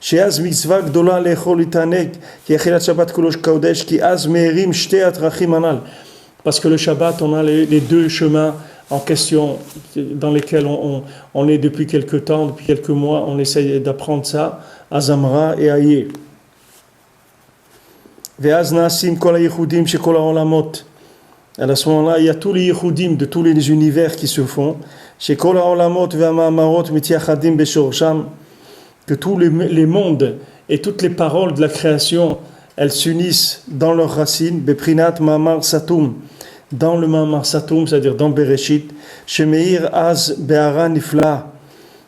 Sheaz mitzvah gdola lechol itanek ki achilat Shabbat kulosh kodesh ki az merim shtei atrachim anal. Parce que le Shabbat, on a les deux chemins en question dans lesquels on est depuis quelques temps, depuis quelques mois, on essaye d'apprendre ça, Azamra et Aïe. Ve'az na'asim kol hayichudim shekol ha'olamot. À ce moment-là, il y a tous les yichudim de tous les univers qui se font. Shekol ha'olamot ve'amamarot mityachadim beshorsham. Que tous les mondes et toutes les paroles de la création, elles s'unissent dans leurs racines, beprinat ma'amar satum. Dans le Ma'amar Satum, c'est-à-dire dans Bereshit, Shemeir Az Be'ara Nifla,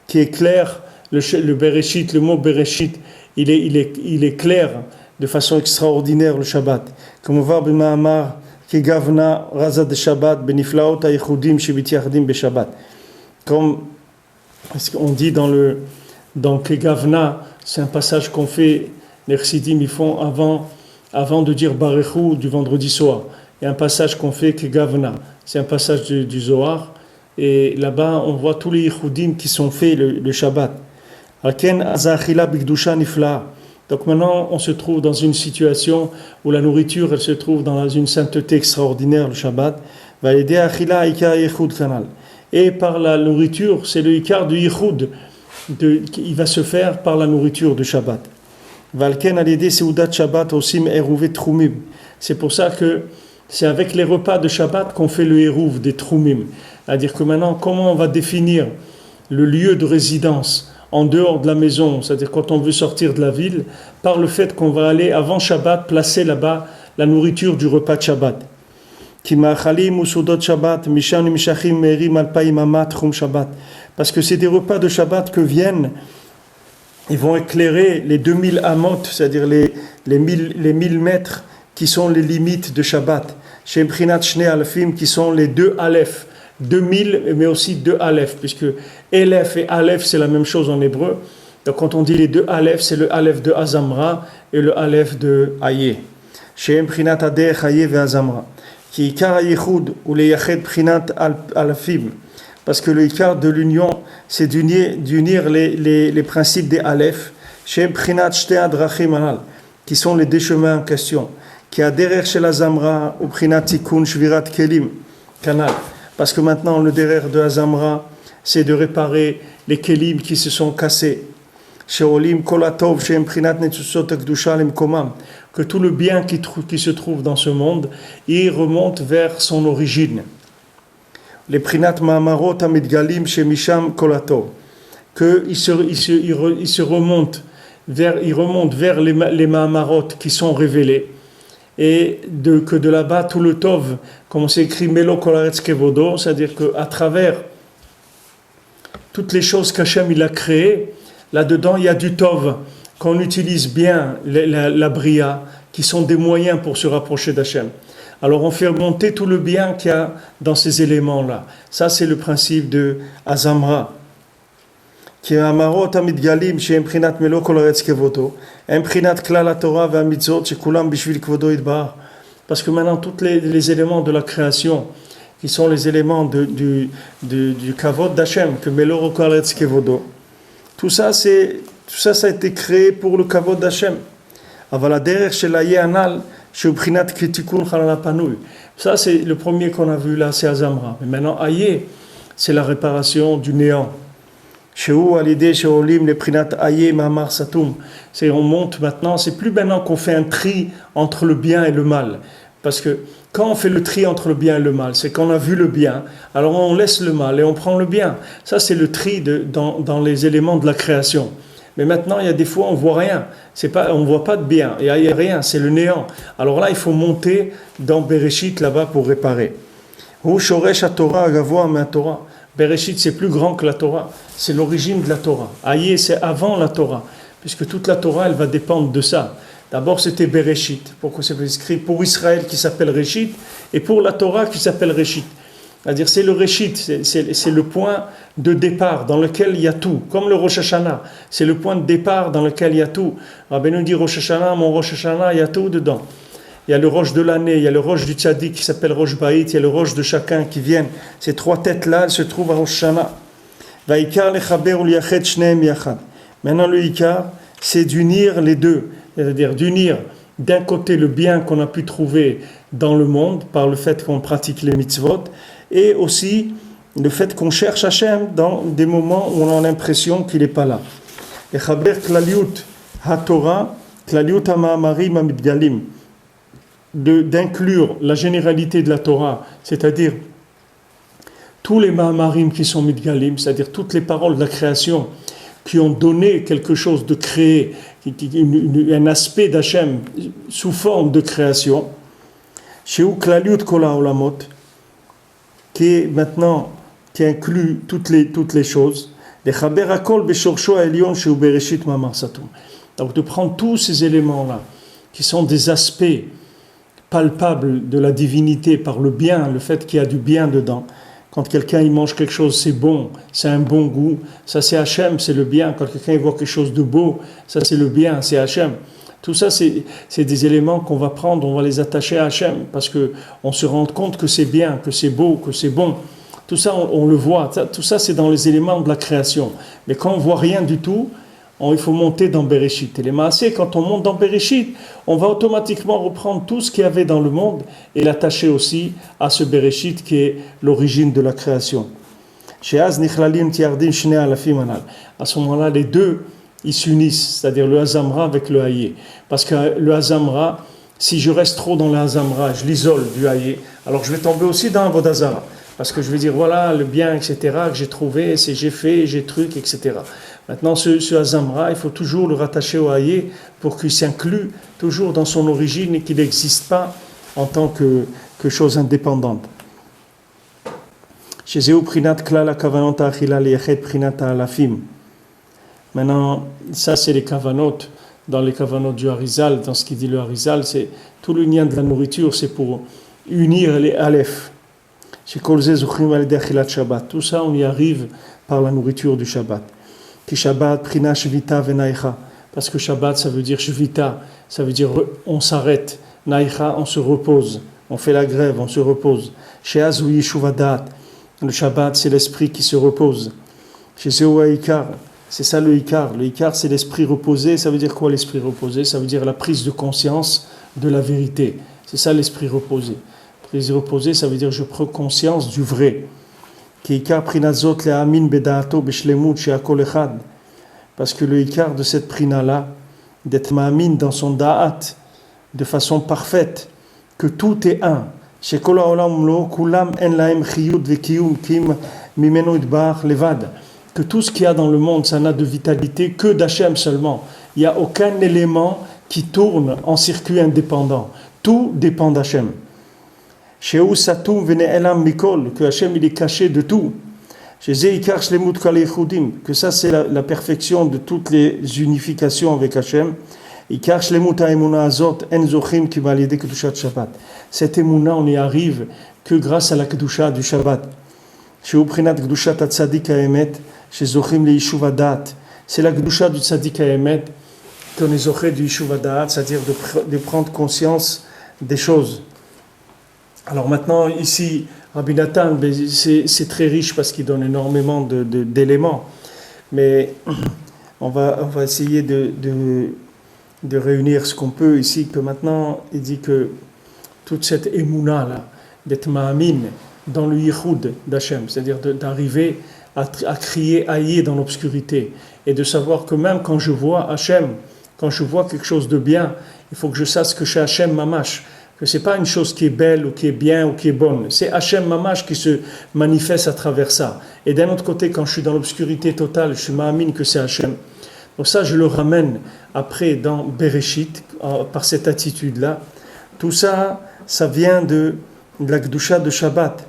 qui est clair, le Bereshit, le mot Bereshit, il est clair de façon extraordinaire le Shabbat. Comme on voit dans Ma'amar, qui gavna raza de Shabbat, beniflaot ha'ichudim shebitiachdim be Shabbat. Comme on dit dans Kegavna, c'est un passage qu'on fait, les chassidim ils font avant de dire Barechu du vendredi soir. Il y a un passage qu'on fait que Gavna, c'est un passage du Zohar, et là-bas on voit tous les yichudim qui sont faits le Shabbat. Donc maintenant on se trouve dans une situation où la nourriture elle se trouve dans une sainteté extraordinaire le Shabbat. Et par la nourriture, c'est le ikar du yichud, il va se faire par la nourriture du Shabbat. C'est pour ça que c'est avec les repas de Shabbat qu'on fait le hérouv des troumim. C'est-à-dire que maintenant, comment on va définir le lieu de résidence en dehors de la maison, c'est-à-dire quand on veut sortir de la ville, par le fait qu'on va aller avant Shabbat placer là-bas la nourriture du repas de Shabbat. Parce que c'est des repas de Shabbat que viennent, ils vont éclairer les 2000 amot, c'est-à-dire les 1000 mètres qui sont les limites de Shabbat. Chez Mprinat Shnei Alefim, qui sont les deux Aleph. 2000, mais aussi deux Aleph, puisque Elef et Aleph, c'est la même chose en hébreu. Donc quand on dit les deux Aleph, c'est le Aleph de Azamra et le Aleph de Aye. Chez Mprinat Adech Aye ve Azamra. Qui Ikar Yichud ou les Yached Prinat Alefim. Parce que le Ikar de l'union, c'est d'unir les principes des Aleph. Chez Mprinat Shtei Adrachim Anal, qui sont les deux chemins en question. Qui a derrière chez la Zamra ou Prinat Tikkun Shvirat Kelim Kanal. Parce que maintenant le derrière de la Zamra, c'est de réparer les kelim qui se sont cassés. Chez Olim Kolatov chez Prinat Netsusot Akdusha Lemkomam. Que tout le bien qui se trouve dans ce monde, il remonte vers son origine. Les Prinat Ma'amarot Amidgalim chez Misham Kolatov. Qu'il se remonte vers les Ma'amarot qui sont révélés. Et que de là-bas, tout le Tov, comme c'est écrit Melo Kolaretz Kevodo, c'est-à-dire qu'à travers toutes les choses qu'Hachem il a créées, là-dedans il y a du Tov, qu'on utilise bien la Bria, qui sont des moyens pour se rapprocher d'Hachem. Alors on fait monter tout le bien qu'il y a dans ces éléments-là. Ça c'est le principe de Azamra. כי האמרות המתגלים שהם בחינת מלוא כל ארץ כבודו, הם בחינת כלל התורה והמצוות שכולם בשביל כבודו יתברך. Parce que maintenant, tous les éléments de la création, qui sont les éléments du kavod d'Hachem, que Meloro Karetz Kevodo, tout ça, ça a été créé pour le kavod d'Hachem. Avalader shel Aye Anal, Sheubrinat Kritikun Chalala Panui. Ça, c'est le premier qu'on a vu là, c'est Azamra. Mais maintenant, Aye, c'est la réparation du néant. Sheu Alide Sheolim, les Prinat Aye Mamar Satum. On monte maintenant, c'est plus maintenant qu'on fait un tri entre le bien et le mal. Parce que quand on fait le tri entre le bien et le mal, c'est qu'on a vu le bien, alors on laisse le mal et on prend le bien. Ça, c'est le tri dans les éléments de la création. Mais maintenant, il y a des fois, on ne voit rien. On ne voit pas de bien. Il n'y a rien, c'est le néant. Alors là, il faut monter dans Bereshit, là-bas, pour réparer. Hu shoresh haTorah gavoa me'aTorah. Bereshit, c'est plus grand que la Torah. C'est l'origine de la Torah. Aïe, c'est avant la Torah. Puisque toute la Torah, elle va dépendre de ça. D'abord, c'était Bereshit. Pourquoi c'est écrit pour Israël qui s'appelle Réchit et pour la Torah qui s'appelle Réchit. C'est-à-dire, c'est le Réchit, c'est le point de départ dans lequel il y a tout. Comme le Rosh Hashanah, c'est le point de départ dans lequel il y a tout. Rabbeinu dit Rosh Hashanah, mon Rosh Hashanah, il y a tout dedans. Il y a le Rosh de l'année, il y a le Rosh du Tzadik qui s'appelle Rosh Baït, il y a le Rosh de chacun qui viennent. Ces trois têtes-là, elles se trouvent à Rosh Hashanah. Vaikar lechaber uliachet shneim yachad. Maintenant, le Ikar, c'est d'unir les deux. C'est-à-dire d'unir d'un côté le bien qu'on a pu trouver dans le monde par le fait qu'on pratique les mitzvot et aussi le fait qu'on cherche Hachem dans des moments où on a l'impression qu'il n'est pas là. Et chaber klaliut ha-Torah, klaliut ha-ma'amarim ha-mitgalim, d'inclure la généralité de la Torah, c'est-à-dire tous les ma'amarim qui sont mitgalim, c'est-à-dire toutes les paroles de la création qui ont donné quelque chose de créé, un aspect d'Hachem sous forme de création, chez Uklaliut Kola Olamot, qui inclut toutes les choses, donc de prendre tous ces éléments-là, qui sont des aspects palpables de la divinité par le bien, le fait qu'il y a du bien dedans. Quand quelqu'un il mange quelque chose, c'est bon, c'est un bon goût. Ça, c'est Hachem, c'est le bien. Quand quelqu'un il voit quelque chose de beau, ça, c'est le bien, c'est Hachem. Tout ça, c'est des éléments qu'on va prendre, on va les attacher à Hachem, parce qu'on se rend compte que c'est bien, que c'est beau, que c'est bon. Tout ça, on le voit. Tout ça, c'est dans les éléments de la création. Mais quand on ne voit rien du tout, il faut monter dans Bereshit. Et les Maaseh, quand on monte dans Bereshit, on va automatiquement reprendre tout ce qu'il y avait dans le monde et l'attacher aussi à ce Bereshit qui est l'origine de la création. À ce moment-là, les deux, ils s'unissent, c'est-à-dire le Hazamra avec le Hayé. Parce que le Hazamra, si je reste trop dans le Hazamra, je l'isole du Hayé, alors je vais tomber aussi dans Avodazara. Parce que je vais dire, voilà, le bien, etc., que j'ai trouvé, j'ai fait, j'ai truc, etc. Maintenant, ce Hazamra, il faut toujours le rattacher au Hayé pour qu'il s'inclue toujours dans son origine et qu'il n'existe pas en tant que chose indépendante. Maintenant, ça c'est les kavanot. Dans les kavanot du Harizal, dans ce qu'il dit le Harizal, c'est tout le lien de la nourriture, c'est pour unir les Aleph. Tout ça, on y arrive par la nourriture du Shabbat. Parce que Shabbat, ça veut dire Shvita, ça veut dire on s'arrête. Naïcha, on se repose. On fait la grève, on se repose. Le Shabbat, c'est l'esprit qui se repose. C'est ça le Ikar. Le Ikar, c'est l'esprit reposé. Ça veut dire quoi l'esprit reposé? Ça veut dire la prise de conscience de la vérité. C'est ça l'esprit reposé. L'esprit reposé, ça veut dire je prends conscience du vrai. Parce que le Ikar de cette prina-là, d'être ma'amin dans son da'at, de façon parfaite, que tout est un. Que tout ce qu'il y a dans le monde, ça n'a de vitalité que d'Hachem seulement. Il n'y a aucun élément qui tourne en circuit indépendant. Tout dépend d'Hachem. Que Hachem il est caché de tout. Que ça c'est la perfection de toutes les unifications avec Hachem. Cette émouna, on y arrive que grâce à la kedusha du Shabbat. C'est la kedusha du tzadik haemet qu'on est zoché du yishuv hadat, c'est-à-dire de prendre conscience des choses. Alors maintenant, ici, Rabbi Nathan, ben, c'est très riche parce qu'il donne énormément d'éléments. Mais on va essayer de réunir ce qu'on peut ici, que maintenant, il dit que toute cette émouna là, d'être ma'amin dans le yichud d'Hachem, c'est-à-dire d'arriver à crier aïe dans l'obscurité et de savoir que même quand je vois Hachem, quand je vois quelque chose de bien, il faut que je sache que c'est Hachem Mamash, que ce n'est pas une chose qui est belle ou qui est bien ou qui est bonne, c'est Hachem Mamash qui se manifeste à travers ça. Et d'un autre côté, quand je suis dans l'obscurité totale, je suis ma'amin que c'est Hachem. Donc ça, je le ramène après dans Bereshit, par cette attitude-là. Tout ça, ça vient de la Kedusha de Shabbat.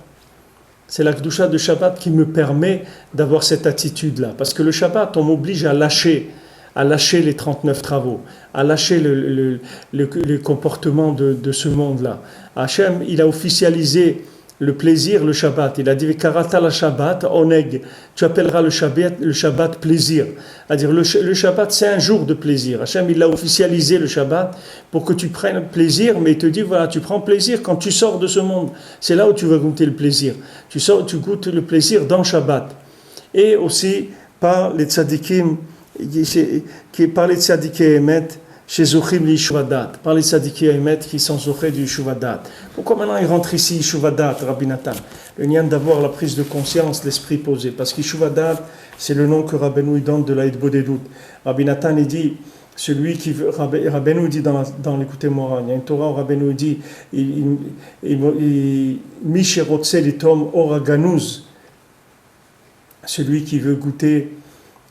C'est la Kedusha de Shabbat qui me permet d'avoir cette attitude-là. Parce que le Shabbat, on m'oblige à lâcher les 39 travaux, à lâcher le comportement de ce monde-là. Hachem, il a officialisé le plaisir, le Shabbat. Il a dit Karata la Shabbat, oneg. Tu appelleras le Shabbat plaisir. C'est-à-dire le Shabbat, c'est un jour de plaisir. Hachem, il a officialisé le Shabbat pour que tu prennes plaisir, mais il te dit voilà, tu prends plaisir quand tu sors de ce monde. C'est là où tu vas goûter le plaisir. Tu goûtes le plaisir dans Shabbat. Et aussi par les tzadikim, par les tzadikim Emet, chez Zochim li Yishuvadat, par les tzadikim Emet qui sont Zochim du Yishuvadat. Pourquoi maintenant il rentre ici Yishuvadat, Rabbi Nathan? Le lien d'avoir la prise de conscience, l'esprit posé. Parce que Yishuvadat, c'est le nom que Rabbeinu donne de l'Aïd Bodedut. Rabbi Nathan, il dit, celui qui veut, Rabbeinu dit dans l'écouté moral, il y a une Torah où Rabbeinu dit, Mi sherotse litom ora ganuz, celui qui veut goûter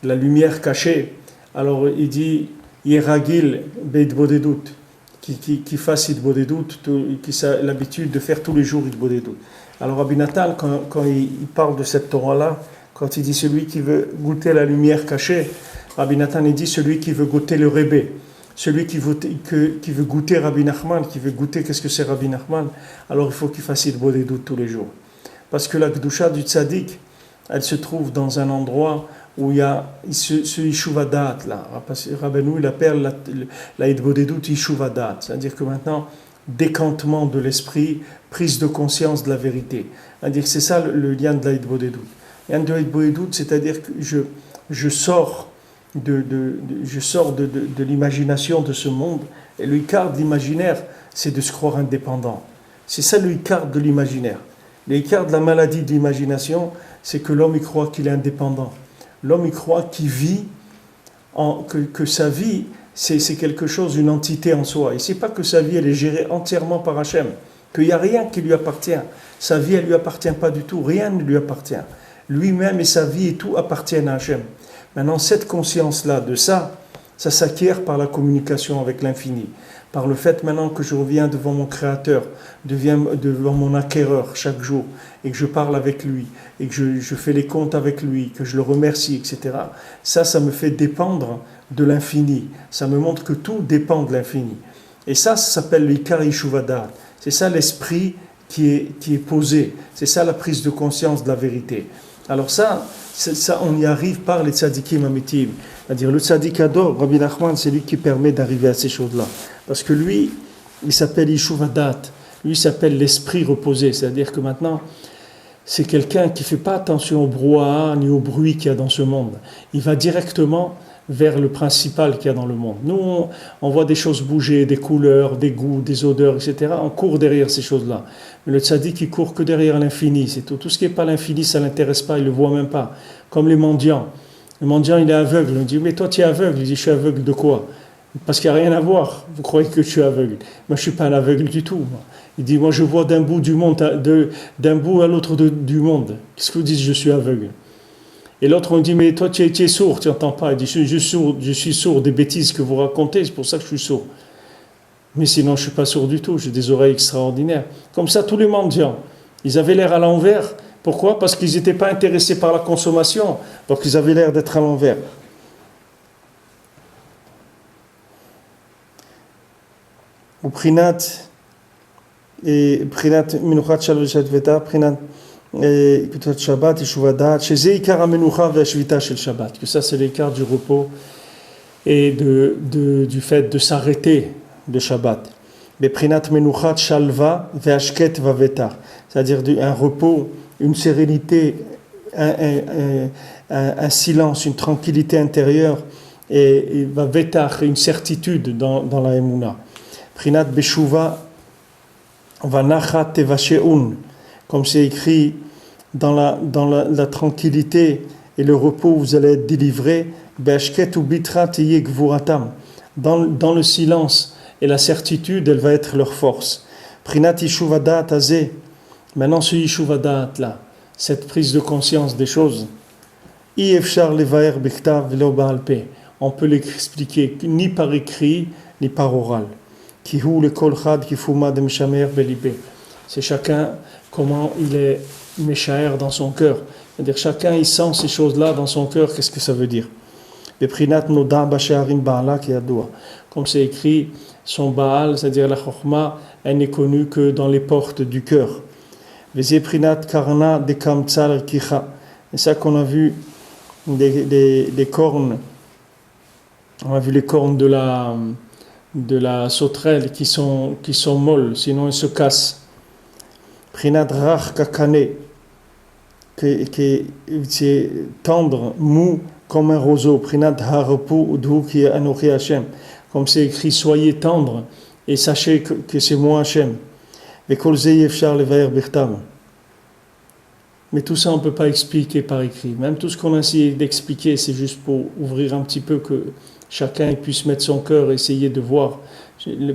la lumière cachée. Alors il dit, Yeragil Beit Bodedut, qui fasse It Bodedut, qui a l'habitude de faire tous les jours It Bodedut. Alors Rabbi Nathan, quand il parle de cette Torah-là, quand il dit celui qui veut goûter la lumière cachée, Rabbi Nathan il dit celui qui veut goûter le Rebbe, celui qui veut goûter Rabbi Nachman, qui veut goûter qu'est-ce que c'est Rabbi Nachman, alors il faut qu'il fasse It Bodedut tous les jours. Parce que la Kedusha du Tzadik, elle se trouve dans un endroit où il y a ce Yishuvadat là. Rabbeinu il appelle la Hidbodedut Yishuvadat, c'est-à-dire que maintenant, décantement de l'esprit, prise de conscience de la vérité. C'est-à-dire que c'est ça le lien de la Hidbodedut. Le lien de la Hidbodedut, c'est-à-dire que je sors de l'imagination de ce monde, et le Icard de l'imaginaire, c'est de se croire indépendant. C'est ça le Icard de l'imaginaire. Le Icard de la maladie de l'imagination, c'est que l'homme y croit qu'il est indépendant. L'homme y croit qu'il vit, que sa vie, c'est quelque chose, une entité en soi. Il ne sait pas que sa vie, elle est gérée entièrement par Hachem, qu'il n'y a rien qui lui appartient. Sa vie, elle ne lui appartient pas du tout, rien ne lui appartient. Lui-même et sa vie et tout appartiennent à Hachem. Maintenant, cette conscience-là, de ça s'acquiert par la communication avec l'infini. Par le fait maintenant que je reviens devant mon Créateur, devant mon acquéreur chaque jour, et que je parle avec lui, et que je fais les comptes avec lui, que je le remercie, etc. Ça me fait dépendre de l'infini. Ça me montre que tout dépend de l'infini. Et ça s'appelle l'Ikar Yishuvadat. C'est ça l'esprit qui est posé. C'est ça la prise de conscience de la vérité. Alors ça on y arrive par les tzadikim amitim. C'est-à-dire le tzadik ador, Rabbi Nachman, c'est lui qui permet d'arriver à ces choses-là. Parce que lui, il s'appelle Yishuvadat. Lui, il s'appelle l'esprit reposé. C'est-à-dire que maintenant, c'est quelqu'un qui ne fait pas attention au brouhaha ni au bruit qu'il y a dans ce monde. Il va directement vers le principal qu'il y a dans le monde. Nous, on voit des choses bouger, des couleurs, des goûts, des odeurs, etc. On court derrière ces choses-là. Mais le tzaddik, il court que derrière l'infini. C'est tout. Tout ce qui n'est pas l'infini, ça ne l'intéresse pas, il ne le voit même pas. Comme les mendiants. Le mendiant, il est aveugle. On dit, mais toi, tu es aveugle. Il dit, je suis aveugle de quoi? Parce qu'il n'y a rien à voir. Vous croyez que je suis aveugle? Moi, je ne suis pas un aveugle du tout. Moi. Il dit, moi, je vois d'un bout du monde, d'un bout à l'autre du monde. Qu'est-ce que vous dites, je suis aveugle? Et l'autre, on dit, mais toi, tu es sourd, tu n'entends pas. Il dit, je suis sourd des bêtises que vous racontez, c'est pour ça que je suis sourd. Mais sinon, je ne suis pas sourd du tout, j'ai des oreilles extraordinaires. Comme ça, tous les mendiants, ils avaient l'air à l'envers. Pourquoi? Parce qu'ils n'étaient pas intéressés par la consommation, donc ils avaient l'air d'être à l'envers. Ou prinat minuchat shalvishat veta, prinat Shabbat et Shuvadat, chez Ikar Amenucha Veshvita shel Shabbat, que ça c'est l'écart du repos et du fait de s'arrêter de Shabbat. Beprinat menuchat shalva ve'ashket vavetar. C'est-à-dire un repos, une sérénité, un silence, une tranquillité intérieure et vavetar, une certitude dans la emuna. Prinat beshuva vanachat tevasheun. Comme c'est écrit dans la tranquillité et le repos, vous allez être délivrés. Be'ashket u bitrat yegvuratam. Dans le silence et la certitude, elle va être leur force. Prinat yishuvadat azeh. Maintenant, ce yishuvadat là, cette prise de conscience des choses, ifshar levaer biktav velo baalpe. On peut l'expliquer ni par écrit ni par oral. Kihu le kol chad kifuma de meshamer belibe. C'est chacun comment il est meshaer dans son cœur. C'est-à-dire chacun il sent ces choses-là dans son cœur. Qu'est-ce que ça veut dire? Beprinat noda basharim baala ki adoua. Comme c'est écrit, son baal, c'est-à-dire la chokhma, elle n'est connue que dans les portes du cœur. Vezeprinat karna de kamtsal kicha. Et ça qu'on a vu des cornes. On a vu les cornes de la sauterelle qui sont molles, sinon elles se cassent. Prinat rach kakane, qui est tendre, mou comme un roseau. Prinat harapu udhu ki anochi Hashem. Comme c'est écrit, soyez tendre et sachez que c'est moi Hashem. Mais tout ça, on ne peut pas expliquer par écrit. Même tout ce qu'on a essayé d'expliquer, c'est juste pour ouvrir un petit peu que chacun puisse mettre son cœur et essayer de voir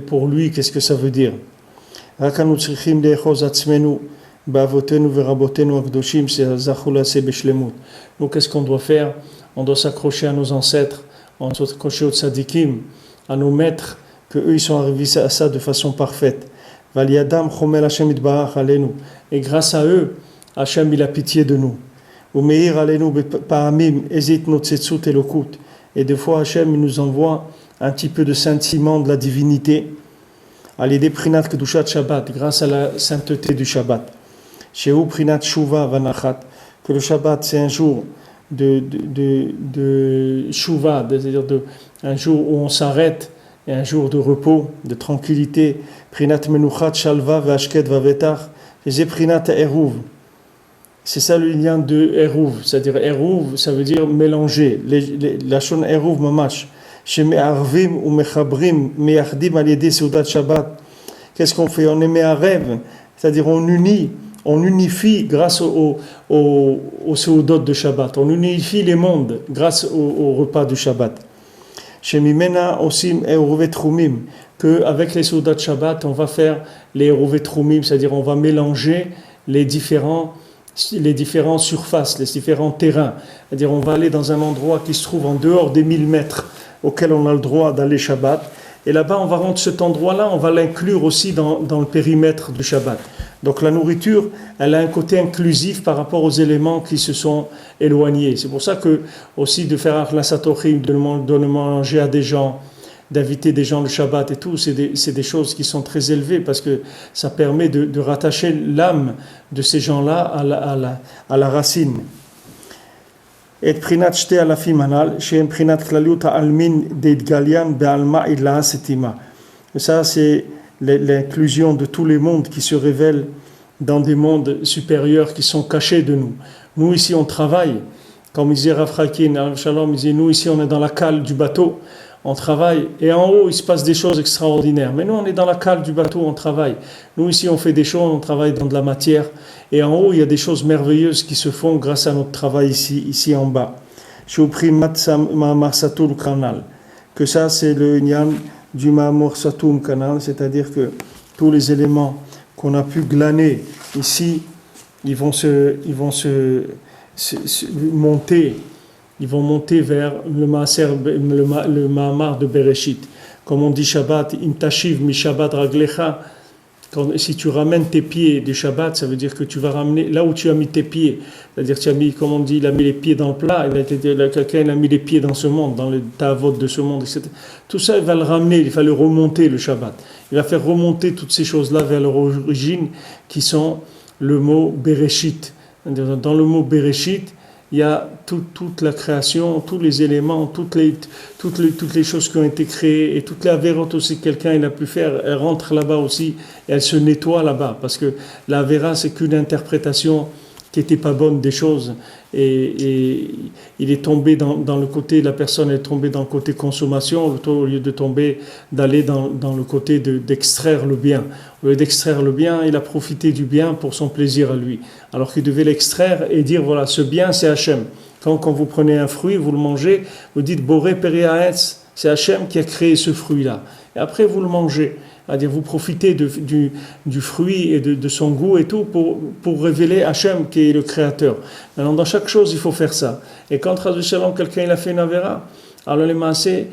pour lui qu'est-ce que ça veut dire. Donc, qu'est-ce qu'on doit faire? On doit s'accrocher à nos ancêtres, on doit s'accrocher aux tzadikim, à nos maîtres, qu'eux ils sont arrivés à ça de façon parfaite. Et grâce à eux, Hachem il a pitié de nous. Et des fois Hachem il nous envoie un petit peu de sentiment de la divinité. Grâce à la sainteté du Shabbat. Que le Shabbat c'est un jour de Shuva, c'est-à-dire un jour où on s'arrête et un jour de repos, de tranquillité. Prinat menuchat shalva ve'ashket vavetar. C'est prinat eruv. C'est ça le lien de eruv, c'est-à-dire eruv, ça veut dire mélanger. La shon eruv mamash. Sheme'arvim ou mechabrim me'achdim al yedi seudat Shabbat. Qu'est-ce qu'on fait? On est me'arev, c'est-à-dire on unifie grâce au seudot de Shabbat. On unifie les mondes grâce au repas du Shabbat. Shemimena osim eruvet trumim, que avec les soldats de Shabbat, on va faire les eruvet trumim, c'est-à-dire on va mélanger les différentes surfaces, les différents terrains. C'est-à-dire on va aller dans un endroit qui se trouve en dehors des 1000 mètres auquel on a le droit d'aller Shabbat. Et là-bas, on va rendre cet endroit-là, on va l'inclure aussi dans le périmètre du Shabbat. Donc la nourriture, elle a un côté inclusif par rapport aux éléments qui se sont éloignés. C'est pour ça que aussi de faire la satorim, de manger à des gens, d'inviter des gens le Shabbat et tout, c'est des choses qui sont très élevées parce que ça permet de rattacher l'âme de ces gens-là à la racine. Et prinat shte alafim hanal, shem prinat klaliut almin deidgalian bealma idla setima. Ça, c'est l'inclusion de tous les mondes qui se révèlent dans des mondes supérieurs qui sont cachés de nous. Nous, ici, on travaille. Comme disait Rav Chakin, Shalom, il disait, nous, ici, on est dans la cale du bateau. On travaille. Et en haut, il se passe des choses extraordinaires. Mais nous, on est dans la cale du bateau, on travaille. Nous, ici, on fait des choses, on travaille dans de la matière. Et en haut, il y a des choses merveilleuses qui se font grâce à notre travail ici en bas. Que ça, c'est le Nyan du Ma'amor Satum Kanal, c'est-à-dire que tous les éléments qu'on a pu glaner ici, ils vont monter vers le Ma'amar de Bereshit. Comme on dit Shabbat, im tashiv mi Shabbat raglecha. Si tu ramènes tes pieds du Shabbat, ça veut dire que tu vas ramener là où tu as mis tes pieds. C'est-à-dire tu as mis, comme on dit, il a mis les pieds dans le plat, quelqu'un a mis les pieds dans ce monde, dans le tavot de ce monde, etc. Tout ça, il va le ramener, il va le remonter le Shabbat. Il va faire remonter toutes ces choses-là vers leur origine, qui sont le mot Bereshit. Dans le mot Bereshit, il y a toute la création, tous les éléments, toutes les choses qui ont été créées et toutes les avérotes aussi que quelqu'un il a pu faire, elles rentrent là-bas aussi et elles se nettoient là-bas parce que la avéra c'est qu'une interprétation qui n'était pas bonne des choses et il est tombé dans le côté, la personne est tombée dans le côté consommation au lieu de d'aller dans le côté d'extraire le bien. Au lieu d'extraire le bien, il a profité du bien pour son plaisir à lui. Alors qu'il devait l'extraire et dire voilà, ce bien c'est Hachem. Quand vous prenez un fruit, vous le mangez, vous dites Boré Peri Haetz, c'est Hachem qui a créé ce fruit-là. Et après vous le mangez. C'est-à-dire vous profitez du fruit et de son goût et tout pour révéler Hachem qui est le créateur. Maintenant dans chaque chose il faut faire ça. Et quand Shalom, quelqu'un il a fait une avéra, alors les maasé,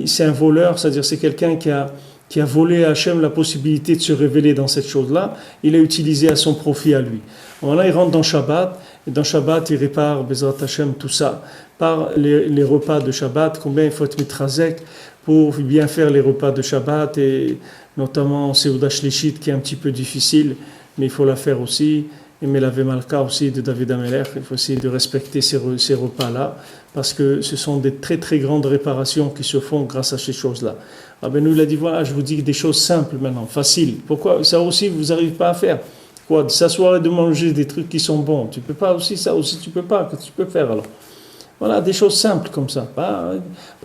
c'est un voleur, c'est-à-dire c'est quelqu'un qui a volé à Hachem la possibilité de se révéler dans cette chose-là, il a utilisé à son profit à lui. Maintenant il rentre dans Shabbat, et dans Shabbat il répare Bezrat Hachem tout ça, par les repas de Shabbat, combien il faut être mitrazek pour bien faire les repas de Shabbat et notamment Seuda Shlishit qui est un petit peu difficile, mais il faut la faire aussi. Et Melave Malka aussi de David Ameler, il faut essayer de respecter ces repas-là, parce que ce sont des très très grandes réparations qui se font grâce à ces choses-là. Ah ben nous il a dit voilà, je vous dis des choses simples maintenant, faciles. Pourquoi ça aussi vous n'arrivez pas à faire? Quoi, de s'asseoir et de manger des trucs qui sont bons, tu peux pas aussi, ça aussi tu peux pas, qu'est-ce que tu peux faire alors? Voilà, des choses simples comme ça. Pas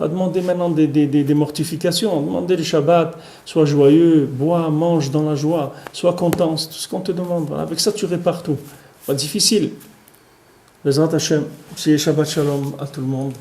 demander maintenant des mortifications. Demander le Shabbat, sois joyeux, bois, mange dans la joie, sois content. C'est tout ce qu'on te demande. Voilà, avec ça, tu répares tout. Pas difficile. Bezrat Hashem, Shabbat Shalom à tout le monde.